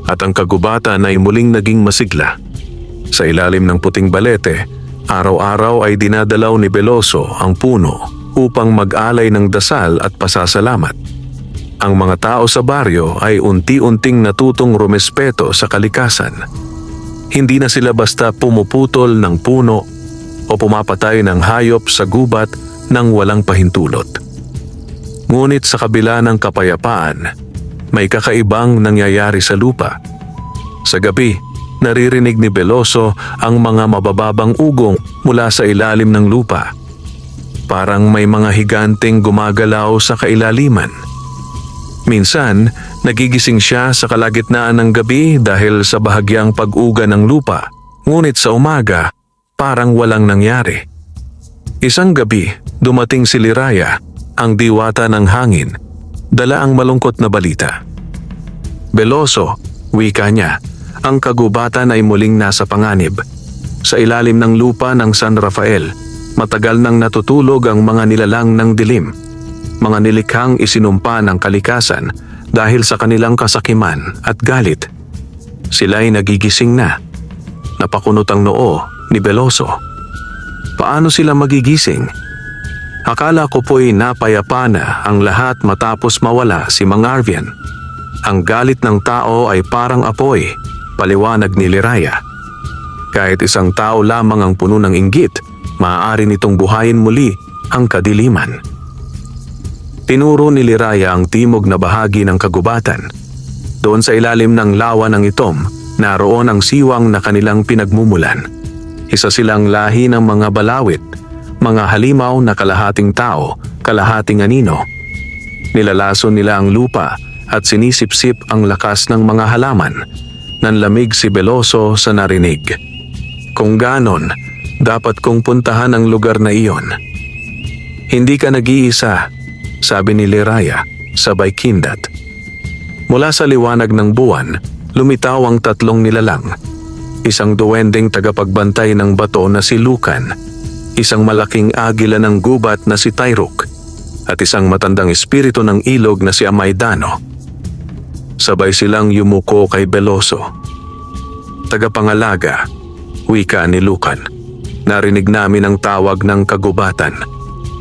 at ang kagubatan ay muling naging masigla. Sa ilalim ng puting balete, araw-araw ay dinadalaw ni Veloso ang puno upang mag-alay ng dasal at pasasalamat. Ang mga tao sa baryo ay unti-unting natutong rumespeto sa kalikasan. Hindi na sila basta pumuputol ng puno o pumapatay ng hayop sa gubat nang walang pahintulot. Ngunit sa kabila ng kapayapaan, may kakaibang nangyayari sa lupa. Sa gabi, naririnig ni Veloso ang mga mabababang ugong mula sa ilalim ng lupa. Parang may mga higanteng gumagalaw sa kailaliman. Minsan, nagigising siya sa kalagitnaan ng gabi dahil sa bahagyang pag-uga ng lupa, ngunit sa umaga, parang walang nangyari. Isang gabi, dumating si Liraya, ang diwata ng hangin, dala ang malungkot na balita. Veloso, wika niya, ang kagubatan ay muling nasa panganib. Sa ilalim ng lupa ng San Rafael, matagal nang natutulog ang mga nilalang ng dilim. Mga nilikhang isinumpa ng kalikasan dahil sa kanilang kasakiman at galit. Sila'y nagigising na. Napakunot ang noo ni Veloso. Paano sila magigising? Akala ko po'y napayapa na ang lahat matapos mawala si Mang Arvian. Ang galit ng tao ay parang apoy, paliwanag ni Liraya. Kahit isang tao lamang ang puno ng inggit, maaari nitong buhayin muli ang kadiliman. Tinuro ni Liraya ang timog na bahagi ng kagubatan. Doon sa ilalim ng lawa ng itom, naroon ang siwang na kanilang pinagmumulan. Isa silang lahi ng mga balawit, mga halimaw na kalahating tao, kalahating anino. Nilalason nila ang lupa at sinisipsip ang lakas ng mga halaman. Nanlamig si Veloso sa narinig. Kung ganon, dapat kong puntahan ang lugar na iyon. Hindi ka nag-iisa, sabi ni Liraya, sabay kindat. Mula sa liwanag ng buwan, lumitaw ang tatlong nilalang. Isang duwendeng tagapagbantay ng bato na si Lucan, isang malaking agila ng gubat na si Tyrok, at isang matandang espiritu ng ilog na si Amaydano. Sabay silang yumuko kay Veloso. Tagapangalaga, wika ni Lucan. Narinig namin ang tawag ng kagubatan.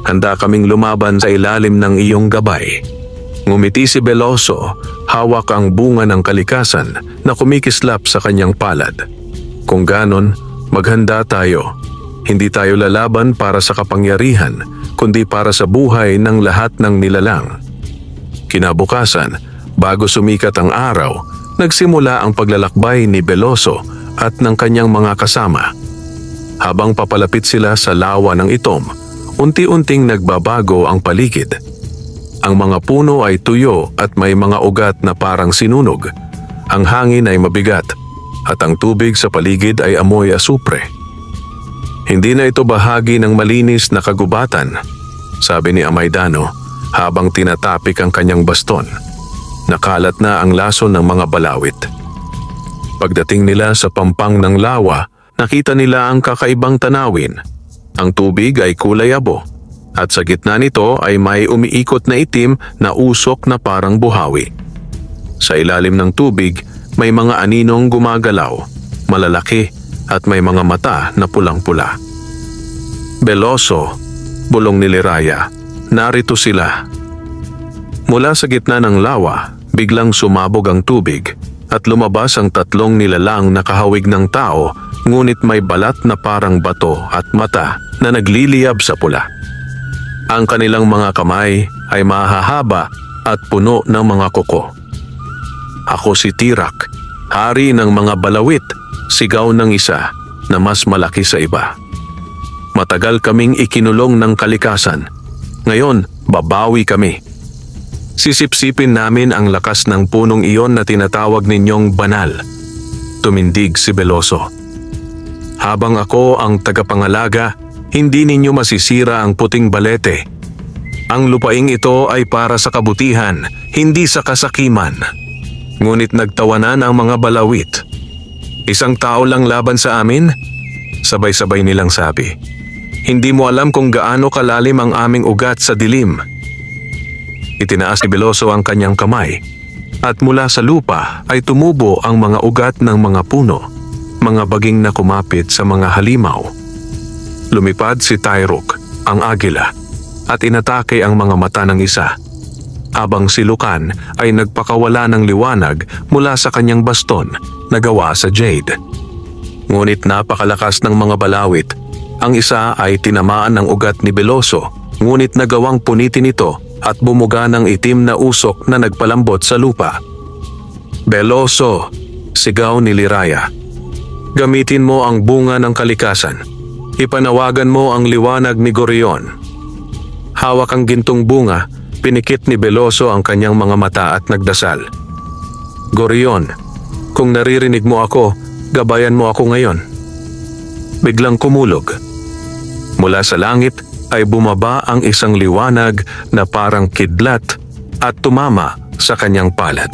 Handa kaming lumaban sa ilalim ng iyong gabay. Ngumiti si Veloso, hawak ang bunga ng kalikasan na kumikislap sa kanyang palad. Kung ganon, maghanda tayo. Hindi tayo lalaban para sa kapangyarihan, kundi para sa buhay ng lahat ng nilalang. Kinabukasan, bago sumikat ang araw, nagsimula ang paglalakbay ni Veloso at ng kanyang mga kasama. Habang papalapit sila sa lawa ng itom, unti-unting nagbabago ang paligid. Ang mga puno ay tuyo at may mga ugat na parang sinunog. Ang hangin ay mabigat at ang tubig sa paligid ay amoy asupre. Hindi na ito bahagi ng malinis na kagubatan, sabi ni Amaydano habang tinatapik ang kanyang baston. Nakalat na ang lason ng mga balawit. Pagdating nila sa pampang ng lawa, nakita nila ang kakaibang tanawin. Ang tubig ay kulay abo at sa gitna nito ay may umiikot na itim na usok na parang buhawi. Sa ilalim ng tubig, may mga aninong gumagalaw, malalaki at may mga mata na pulang-pula. Veloso, bulong ni Liraya, narito sila. Mula sa gitna ng lawa, biglang sumabog ang tubig at lumabas ang tatlong nilalang na kahawig ng tao, ngunit may balat na parang bato at mata na nagliliyab sa pula. Ang kanilang mga kamay ay mahahaba at puno ng mga kuko. Ako si Tirak, hari ng mga balawit, sigaw ng isa na mas malaki sa iba. Matagal kaming ikinulong ng kalikasan. Ngayon, babawi kami. Sisipsipin namin ang lakas ng punong iyon na tinatawag ninyong banal. Tumindig si Veloso. Habang ako ang tagapangalaga, hindi ninyo masisira ang puting balete. Ang lupaing ito ay para sa kabutihan, hindi sa kasakiman. Ngunit nagtawanan ang mga balawit. Isang tao lang laban sa amin? Sabay-sabay nilang sabi. Hindi mo alam kung gaano kalalim ang aming ugat sa dilim. Itinaas ni Veloso ang kanyang kamay at mula sa lupa ay tumubo ang mga ugat ng mga puno, mga baging na kumapit sa mga halimaw. Lumipad si Tyrok, ang agila. at inatake ang mga mata ng isa. Habang si Lucan ay nagpakawala ng liwanag mula sa kanyang baston na gawa sa jade. Ngunit napakalakas ng mga balawit. Ang isa ay tinamaan ng ugat ni Veloso, ngunit nagawang punitin ito at bumuga ng itim na usok na nagpalambot sa lupa. "Veloso!" sigaw ni Liraya. "Gamitin mo ang bunga ng kalikasan. Ipanawagan mo ang liwanag ni Gorion." Hawak ang gintong bunga, pinikit ni Veloso ang kanyang mga mata at nagdasal. "Gorion, kung naririnig mo ako, gabayan mo ako ngayon." Biglang kumulog. Mula sa langit ay bumaba ang isang liwanag na parang kidlat at tumama sa kanyang palad.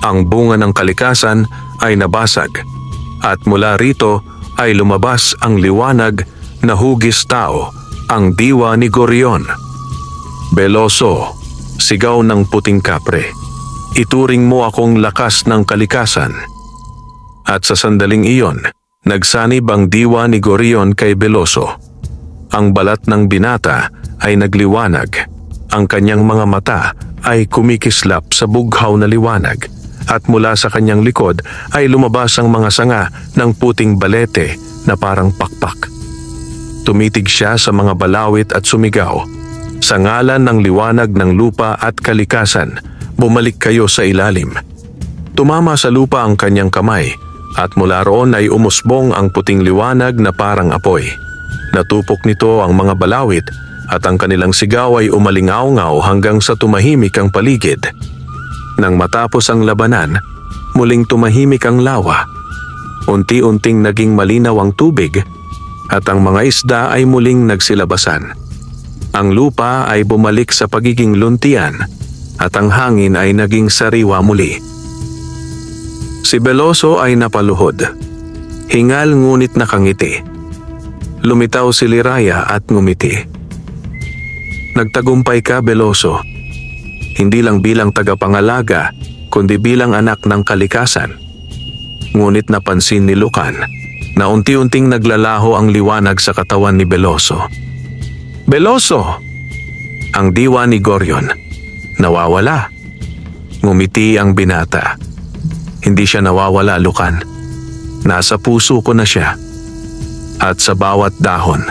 Ang bunga ng kalikasan ay nabasag at mula rito ay lumabas ang liwanag na hugis tao, ang diwa ni Gorion. "Veloso!" sigaw ng puting kapre. "Ituring mo akong lakas ng kalikasan." At sa sandaling iyon, nagsanib ang diwa ni Gorion kay Veloso. Ang balat ng binata ay nagliwanag. Ang kanyang mga mata ay kumikislap sa bughaw na liwanag at mula sa kanyang likod ay lumabas ang mga sanga ng puting balete na parang pakpak. Tumitig siya sa mga balawit at sumigaw, "Sa ngalan ng liwanag ng lupa at kalikasan, bumalik kayo sa ilalim." Tumama sa lupa ang kanyang kamay at mula roon ay umusbong ang puting liwanag na parang apoy. Natupok nito ang mga balawit at ang kanilang sigaw ay umalingaw-ngaw hanggang sa tumahimik ang paligid. Nang matapos ang labanan, muling tumahimik ang lawa. Unti-unting naging malinaw ang tubig at ang mga isda ay muling nagsilabasan. Ang lupa ay bumalik sa pagiging luntian at ang hangin ay naging sariwa muli. Si Veloso ay napaluhod. Hingal ngunit nakangiti. Lumitaw si Liraya at ngumiti. "Nagtagumpay ka, Veloso. Hindi lang bilang tagapangalaga, kundi bilang anak ng kalikasan." Ngunit napansin ni Lucan na unti-unting naglalaho ang liwanag sa katawan ni Veloso. "Veloso!" Ang diwa ni Gorion. "Nawawala." Ngumiti ang binata. "Hindi siya nawawala, Lucan. Nasa puso ko na siya. At sa bawat dahon,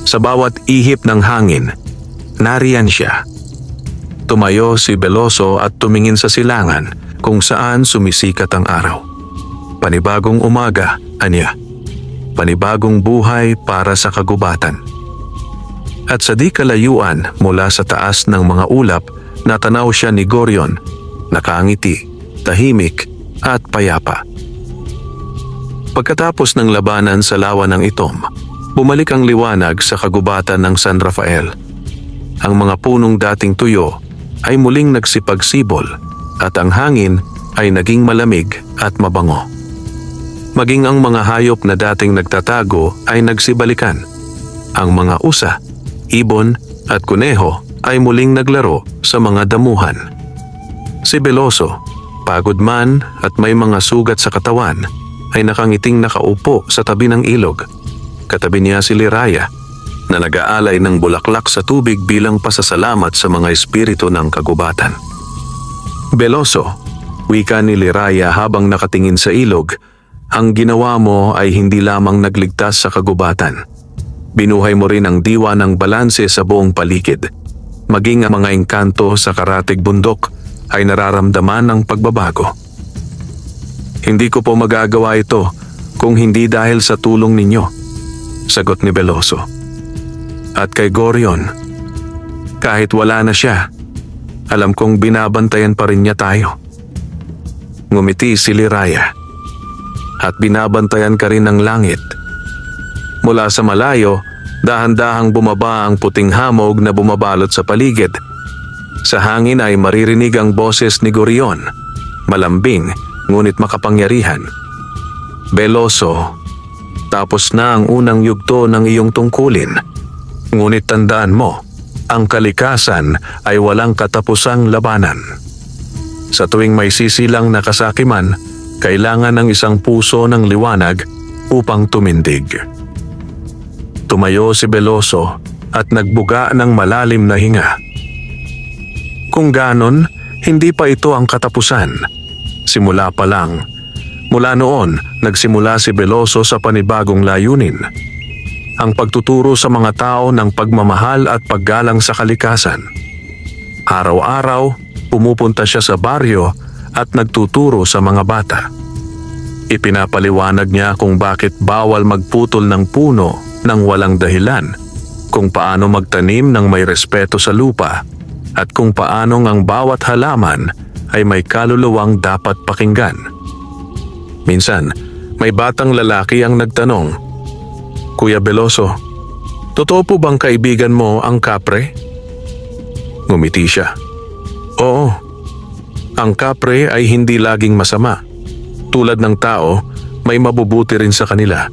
sa bawat ihip ng hangin, nariyan siya." Tumayo si Veloso at tumingin sa silangan kung saan sumisikat ang araw. Panibagong umaga, anya. Panibagong buhay para sa kagubatan. At sa di kalayuan mula sa taas ng mga ulap, natanaw siya ni Gorion, nakangiti, tahimik at payapa. Pagkatapos ng labanan sa lawa ng Itom, bumalik ang liwanag sa kagubatan ng San Rafael. Ang mga punong dating tuyo ay muling nagsipagsibol at ang hangin ay naging malamig at mabango. Maging ang mga hayop na dating nagtatago ay nagsibalikan. Ang mga usa, ibon at kuneho ay muling naglaro sa mga damuhan. Si Veloso, pagod man at may mga sugat sa katawan, ay nakangiting nakaupo sa tabi ng ilog. Katabi niya si Liraya na nag-aalay ng bulaklak sa tubig bilang pasasalamat sa mga espiritu ng kagubatan. "Veloso," wika ni Liraya habang nakatingin sa ilog, "ang ginawa mo ay hindi lamang nagligtas sa kagubatan. Binuhay mo rin ang diwa ng balanse sa buong paligid. Maging ang mga engkanto sa karatig bundok ay nararamdaman ng pagbabago." "Hindi ko po magagawa ito kung hindi dahil sa tulong ninyo," sagot ni Veloso. "At kay Gorion, kahit wala na siya, alam kong binabantayan pa rin niya tayo." Ngumiti si Liraya. "At binabantayan ka rin ng langit." Mula sa malayo, dahan-dahang bumaba ang puting hamog na bumabalot sa paligid. Sa hangin ay maririnig ang boses ni Gorion, malambing ngunit makapangyarihan. "Veloso, tapos na ang unang yugto ng iyong tungkulin. Ngunit tandaan mo, ang kalikasan ay walang katapusang labanan. Sa tuwing may sisilang na kasakiman, kailangan ng isang puso ng liwanag upang tumindig." Tumayo si Veloso at nagbuga ng malalim na hinga. Kung ganon, hindi pa ito ang katapusan. Simula pa lang. Mula noon, nagsimula si Veloso sa panibagong layunin. Ang pagtuturo sa mga tao ng pagmamahal at paggalang sa kalikasan. Araw-araw, pumupunta siya sa baryo at nagtuturo sa mga bata. Ipinapaliwanag niya kung bakit bawal magputol ng puno ng walang dahilan, kung paano magtanim ng may respeto sa lupa, at kung paanong ang bawat halaman ay may kaluluwang dapat pakinggan. Minsan, may batang lalaki ang nagtanong, "Kuya Veloso, totoo po bang kaibigan mo ang kapre?" Ngumiti siya. "Oo, ang kapre ay hindi laging masama. Tulad ng tao, may mabubuti rin sa kanila.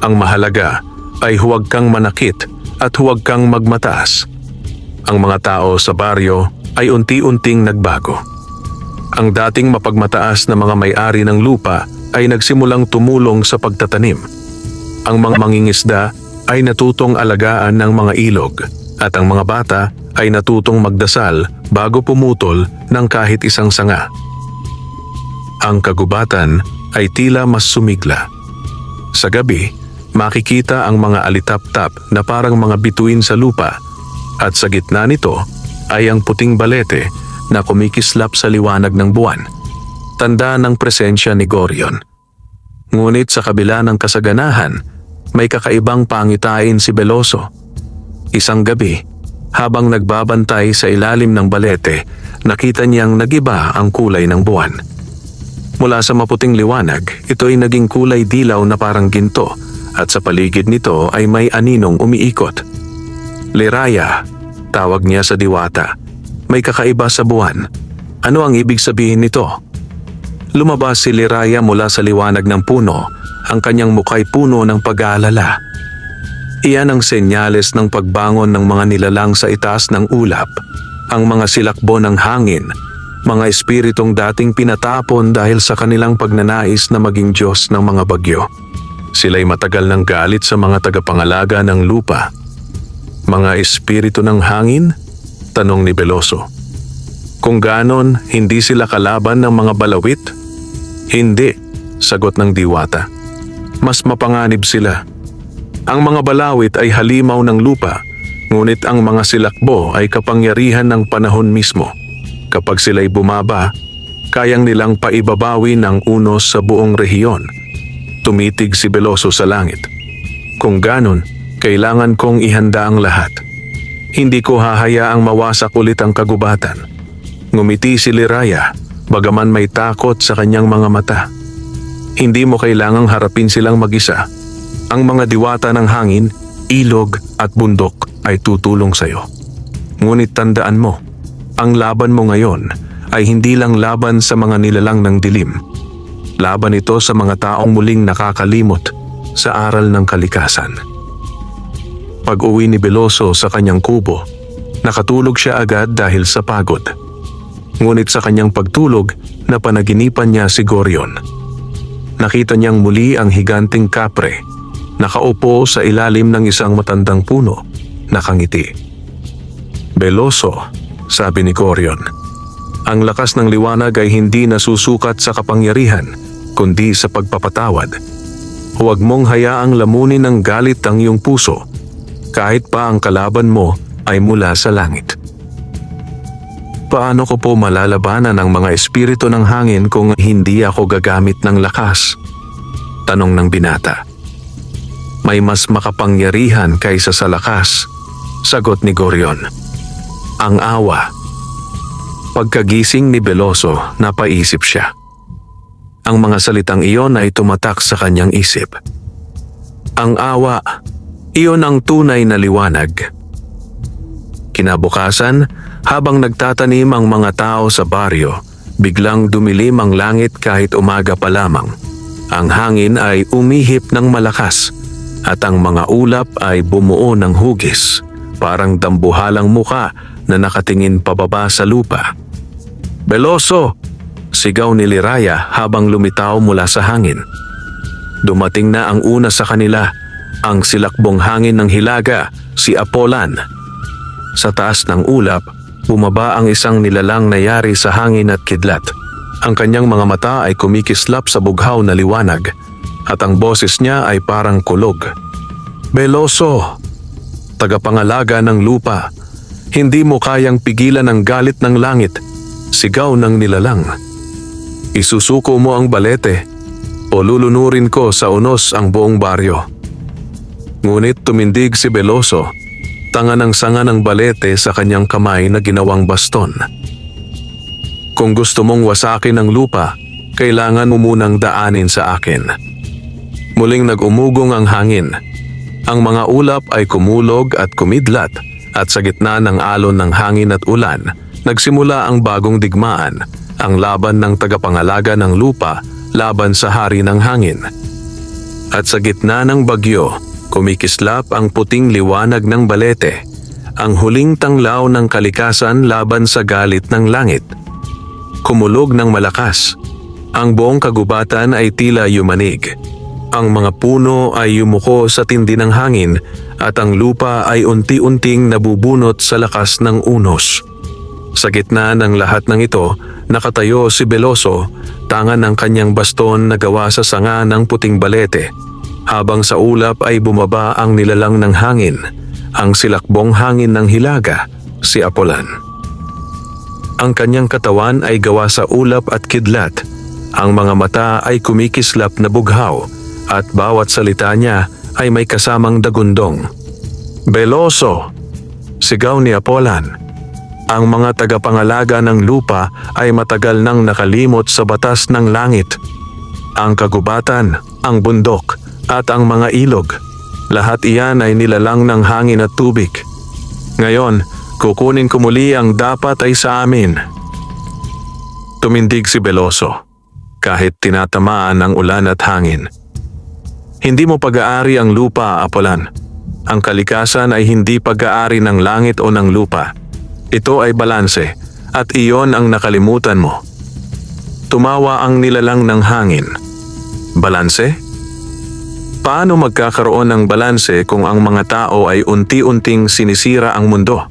Ang mahalaga ay huwag kang manakit at huwag kang magmataas." Ang mga tao sa baryo ay unti-unting nagbago. Ang dating mapagmataas na mga may-ari ng lupa ay nagsimulang tumulong sa pagtatanim. Ang mga mangingisda ay natutong alagaan ng mga ilog at ang mga bata ay natutong magdasal bago pumutol ng kahit isang sanga. Ang kagubatan ay tila mas sumigla. Sa gabi, makikita ang mga alitap-tap na parang mga bituin sa lupa at sa gitna nito ay ang puting balete na kumikislap sa liwanag ng buwan, tanda ng presensya ni Gorion. Ngunit sa kabila ng kasaganahan, may kakaibang pangitain si Veloso. Isang gabi, habang nagbabantay sa ilalim ng balete, nakita niyang nagiba ang kulay ng buwan. Mula sa maputing liwanag, ito ay naging kulay dilaw na parang ginto at sa paligid nito ay may aninong umiikot. Liraya, tawag niya sa diwata. May kakaiba sa buwan. Ano ang ibig sabihin nito? Lumabas si Liraya mula sa liwanag ng puno. Ang kanyang muka'y puno ng pag-aalala. Iyan ang senyales ng pagbangon ng mga nilalang sa itaas ng ulap, ang mga silakbo ng hangin, mga espiritong dating pinatapon dahil sa kanilang pagnanais na maging Diyos ng mga bagyo. Sila'y matagal ng galit sa mga tagapangalaga ng lupa. Mga espiritu ng hangin? Tanong ni Veloso. Kung ganon, hindi sila kalaban ng mga balawit? Hindi, sagot ng diwata. Mas mapanganib sila. Ang mga balawit ay halimaw ng lupa, ngunit ang mga silakbo ay kapangyarihan ng panahon mismo. Kapag sila'y bumaba, kayang nilang paibabawi ng unos sa buong rehiyon. Tumitig si Veloso sa langit. Kung ganon, kailangan kong ihanda ang lahat. Hindi ko hahayaang mawasak ulit ang kagubatan. Ngumiti si Liraya, bagaman may takot sa kanyang mga mata. Hindi mo kailangang harapin silang mag-isa. Ang mga diwata ng hangin, ilog at bundok ay tutulong sa'yo. Ngunit tandaan mo, ang laban mo ngayon ay hindi lang laban sa mga nilalang ng dilim. Laban ito sa mga taong muling nakakalimot sa aral ng kalikasan. Pag-uwi ni Veloso sa kanyang kubo, nakatulog siya agad dahil sa pagod. Ngunit sa kanyang pagtulog, napanaginipan niya si Gorion. Nakita niyang muli ang higanting kapre, nakaupo sa ilalim ng isang matandang puno, nakangiti. "Veloso," sabi ni Gorion, "ang lakas ng liwanag ay hindi nasusukat sa kapangyarihan, kundi sa pagpapatawad. Huwag mong hayaang lamunin ng galit ang iyong puso, kahit pa ang kalaban mo ay mula sa langit." "Paano ko po malalabanan ang mga espiritu ng hangin kung hindi ako gagamit ng lakas?" tanong ng binata. "May mas makapangyarihan kaysa sa lakas," sagot ni Gorion. "Ang awa." Pagkagising ni Veloso, napaisip siya. Ang mga salitang iyon ay tumatak sa kanyang isip. Ang awa, iyon ang tunay na liwanag. Kinabukasan, habang nagtatanim ang mga tao sa baryo, biglang dumilim ang langit kahit umaga pa lamang. Ang hangin ay umihip ng malakas at ang mga ulap ay bumuo ng hugis, parang dambuhalang muka na nakatingin pababa sa lupa. "Veloso!" sigaw ni Liraya habang lumitaw mula sa hangin. Dumating na ang una sa kanila, ang silakbong hangin ng Hilaga, si Apolan. Sa taas ng ulap, bumaba ang isang nilalang na yari sa hangin at kidlat. Ang kanyang mga mata ay kumikislap sa bughaw na liwanag at ang boses niya ay parang kulog. Beloso, tagapangalaga ng lupa, hindi mo kayang pigilan ang galit ng langit, sigaw ng nilalang. Isusuko mo ang balete o lulunurin ko sa unos ang buong baryo. Ngunit tumindig si Beloso, tanga ng sanga ng balete sa kanyang kamay na ginawang baston. Kung gusto mong wasakin ang lupa, kailangan mo munang daanin sa akin. Muling nag-umugong ang hangin. Ang mga ulap ay kumulog at kumidlat at sa gitna ng alon ng hangin at ulan, nagsimula ang bagong digmaan, ang laban ng tagapangalaga ng lupa laban sa hari ng hangin. At sa gitna ng bagyo, kumikislap ang puting liwanag ng balete, ang huling tanglaw ng kalikasan laban sa galit ng langit. Kumulog ng malakas. Ang buong kagubatan ay tila yumanig. Ang mga puno ay yumuko sa tindi ng hangin at ang lupa ay unti-unting nabubunot sa lakas ng unos. Sa gitna ng lahat ng ito, nakatayo si Beloso, tangan ng kanyang baston na gawa sa sanga ng puting balete, habang sa ulap ay bumaba ang nilalang ng hangin, ang silakbong hangin ng Hilaga, si Apolan. Ang kanyang katawan ay gawa sa ulap at kidlat, ang mga mata ay kumikislap na bughaw, at bawat salita niya ay may kasamang dagundong. Beloso! Sigaw ni Apolan. Ang mga tagapangalaga ng lupa ay matagal nang nakalimot sa batas ng langit. Ang kagubatan, ang bundok, at ang mga ilog, lahat iyan ay nilalang ng hangin at tubig. Ngayon, kukunin ko muli ang dapat ay sa amin. Tumindig si Beloso, kahit tinatamaan ng ulan at hangin. Hindi mo pag-aari ang lupa, Apolan. Ang kalikasan ay hindi pag-aari ng langit o ng lupa. Ito ay balanse, at iyon ang nakalimutan mo. Tumawa ang nilalang ng hangin. Balanse? Paano magkakaroon ng balanse kung ang mga tao ay unti-unting sinisira ang mundo?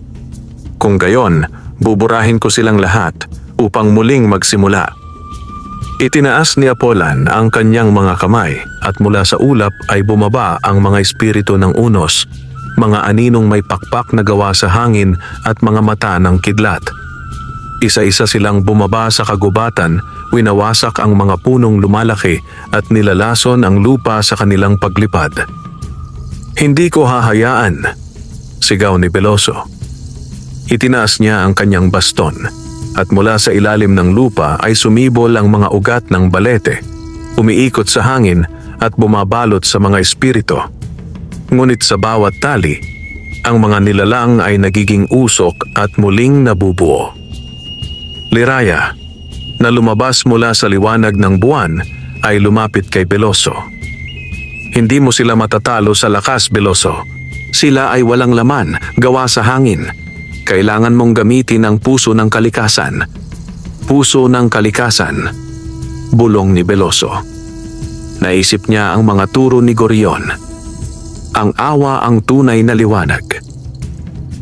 Kung gayon, buburahin ko silang lahat upang muling magsimula. Itinaas ni Apolan ang kanyang mga kamay at mula sa ulap ay bumaba ang mga espiritu ng unos, mga aninong may pakpak na gawa sa hangin at mga mata ng kidlat. Isa-isa silang bumaba sa kagubatan, winawasak ang mga punong lumalaki at nilalason ang lupa sa kanilang paglipad. Hindi ko hahayaan, sigaw ni Beloso. Itinaas niya ang kanyang baston at mula sa ilalim ng lupa ay sumibol ang mga ugat ng balete, umiikot sa hangin at bumabalot sa mga espiritu. Ngunit sa bawat tali, ang mga nilalang ay nagiging usok at muling nabubuo. Liraya, na lumabas mula sa liwanag ng buwan, ay lumapit kay Beloso. Hindi mo sila matatalo sa lakas, Beloso. Sila ay walang laman, gawa sa hangin. Kailangan mong gamitin ang puso ng kalikasan. Puso ng kalikasan, bulong ni Beloso. Naisip niya ang mga turo ni Gorion. Ang awa ang tunay na liwanag.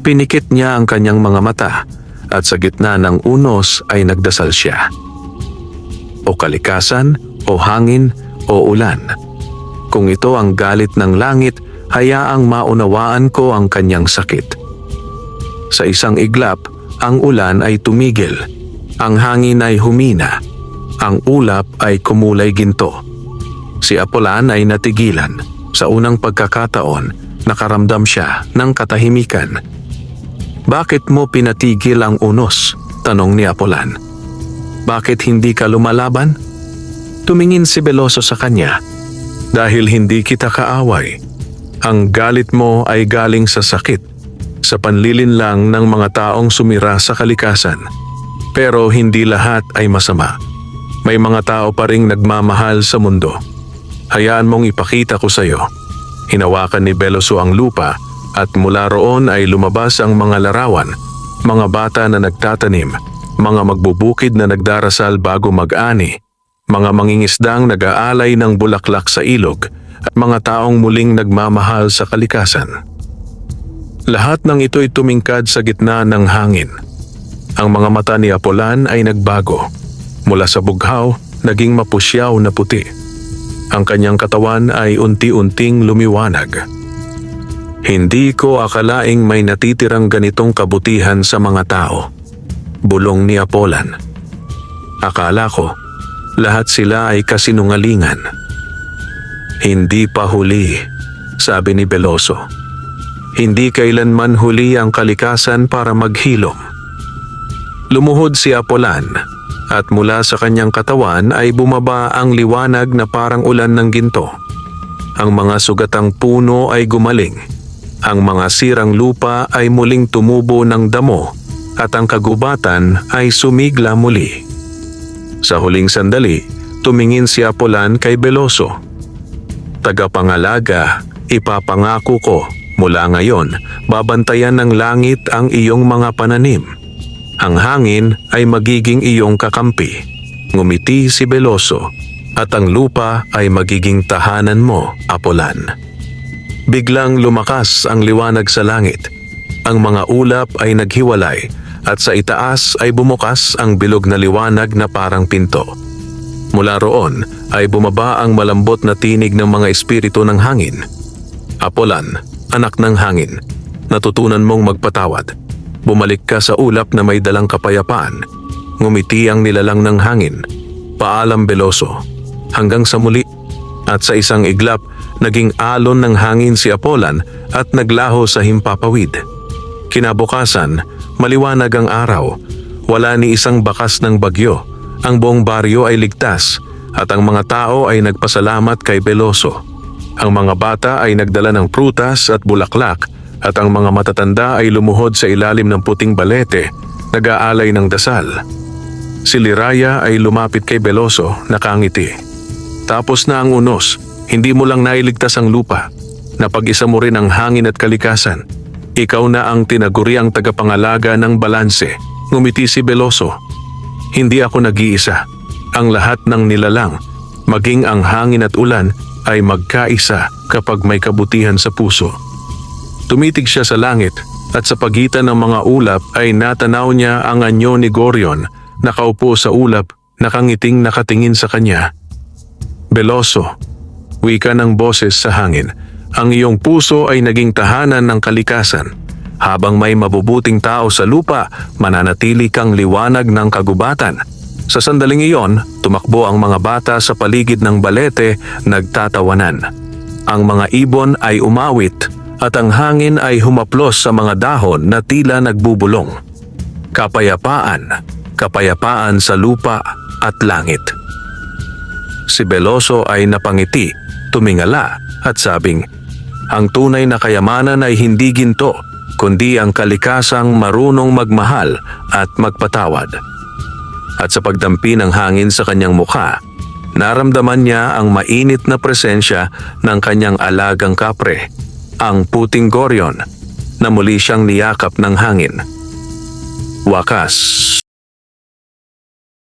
Pinikit niya ang kanyang mga mata at sa gitna ng unos ay nagdasal siya. O kalikasan, o hangin, o ulan. Kung ito ang galit ng langit, hayaang maunawaan ko ang kanyang sakit. Sa isang iglap, ang ulan ay tumigil. Ang hangin ay humina. Ang ulap ay kumulay ginto. Si Apolan ay natigilan. Sa unang pagkakataon, nakaramdam siya ng katahimikan. Bakit mo pinatigil ang unos? Tanong ni Apolan. Bakit hindi ka lumalaban? Tumingin si Beloso sa kanya. Dahil hindi kita kaaway. Ang galit mo ay galing sa sakit, sa panlilinlang ng mga taong sumira sa kalikasan. Pero hindi lahat ay masama. May mga tao pa ring nagmamahal sa mundo. Hayaan mong ipakita ko sa iyo. Hinawakan ni Beloso ang lupa at mula roon ay lumabas ang mga larawan, mga bata na nagtatanim, mga magbubukid na nagdarasal bago mag-ani, mga mangingisdang nag-aalay ng bulaklak sa ilog, at mga taong muling nagmamahal sa kalikasan. Lahat ng ito'y tumingkad sa gitna ng hangin. Ang mga mata ni Apolan ay nagbago. Mula sa bughaw, naging mapusyaw na puti. Ang kanyang katawan ay unti-unting lumiwanag. Hindi ko akalaing may natitirang ganitong kabutihan sa mga tao. Bulong ni Apolan. Akala ko, lahat sila ay kasinungalingan. Hindi pa huli, sabi ni Veloso. Hindi kailanman huli ang kalikasan para maghilom. Lumuhod si Apolan at mula sa kanyang katawan ay bumaba ang liwanag na parang ulan ng ginto. Ang mga sugatang puno ay gumaling. Ang mga sirang lupa ay muling tumubo ng damo at ang kagubatan ay sumigla muli. Sa huling sandali, tumingin si Apolan kay Veloso. Tagapangalaga, ipapangako ko, mula ngayon, babantayan ng langit ang iyong mga pananim. Ang hangin ay magiging iyong kakampi. Ngumiti si Veloso, at ang lupa ay magiging tahanan mo, Apolan. Biglang lumakas ang liwanag sa langit. Ang mga ulap ay naghiwalay at sa itaas ay bumukas ang bilog na liwanag na parang pinto. Mula roon ay bumaba ang malambot na tinig ng mga espiritu ng hangin. Apolan, anak ng hangin, natutunan mong magpatawad. Bumalik ka sa ulap na may dalang kapayapaan. Ngumiti ang nilalang ng hangin. Paalam, Veloso. Hanggang sa muli. At sa isang iglap, naging alon ng hangin si Apolan at naglaho sa himpapawid. Kinabukasan, maliwanag ang araw. Wala ni isang bakas ng bagyo. Ang buong baryo ay ligtas at ang mga tao ay nagpasalamat kay Veloso. Ang mga bata ay nagdala ng prutas at bulaklak at ang mga matatanda ay lumuhod sa ilalim ng puting balete, nag-aalay ng dasal. Si Liraya ay lumapit kay Veloso, nakangiti. Tapos na ang unos, hindi mo lang nailigtas ang lupa. Napag-isa mo rin ang hangin at kalikasan. Ikaw na ang tinaguriang tagapangalaga ng balanse. Ngumiti si Veloso. Hindi ako nag-iisa. Ang lahat ng nilalang, maging ang hangin at ulan, ay magkaisa kapag may kabutihan sa puso. Tumitig siya sa langit at sa pagitan ng mga ulap ay natanaw niya ang anyo ni Gorion, nakaupo sa ulap, nakangiting nakatingin sa kanya. Veloso, wika ng boses sa hangin, ang iyong puso ay naging tahanan ng kalikasan. Habang may mabubuting tao sa lupa, mananatili kang liwanag ng kagubatan. Sa sandaling iyon, tumakbo ang mga bata sa paligid ng balete, nagtatawanan. Ang mga ibon ay umawit at ang hangin ay humaplos sa mga dahon na tila nagbubulong. Kapayapaan, kapayapaan sa lupa at langit. Si Veloso ay napangiti, tumingala at sabing, ang tunay na kayamanan ay hindi ginto, kundi ang kalikasang marunong magmahal at magpatawad. At sa pagdampi ng hangin sa kanyang mukha, naramdaman niya ang mainit na presensya ng kanyang alagang kapre, ang puting Gorion, na muli siyang niyakap ng hangin. Wakas.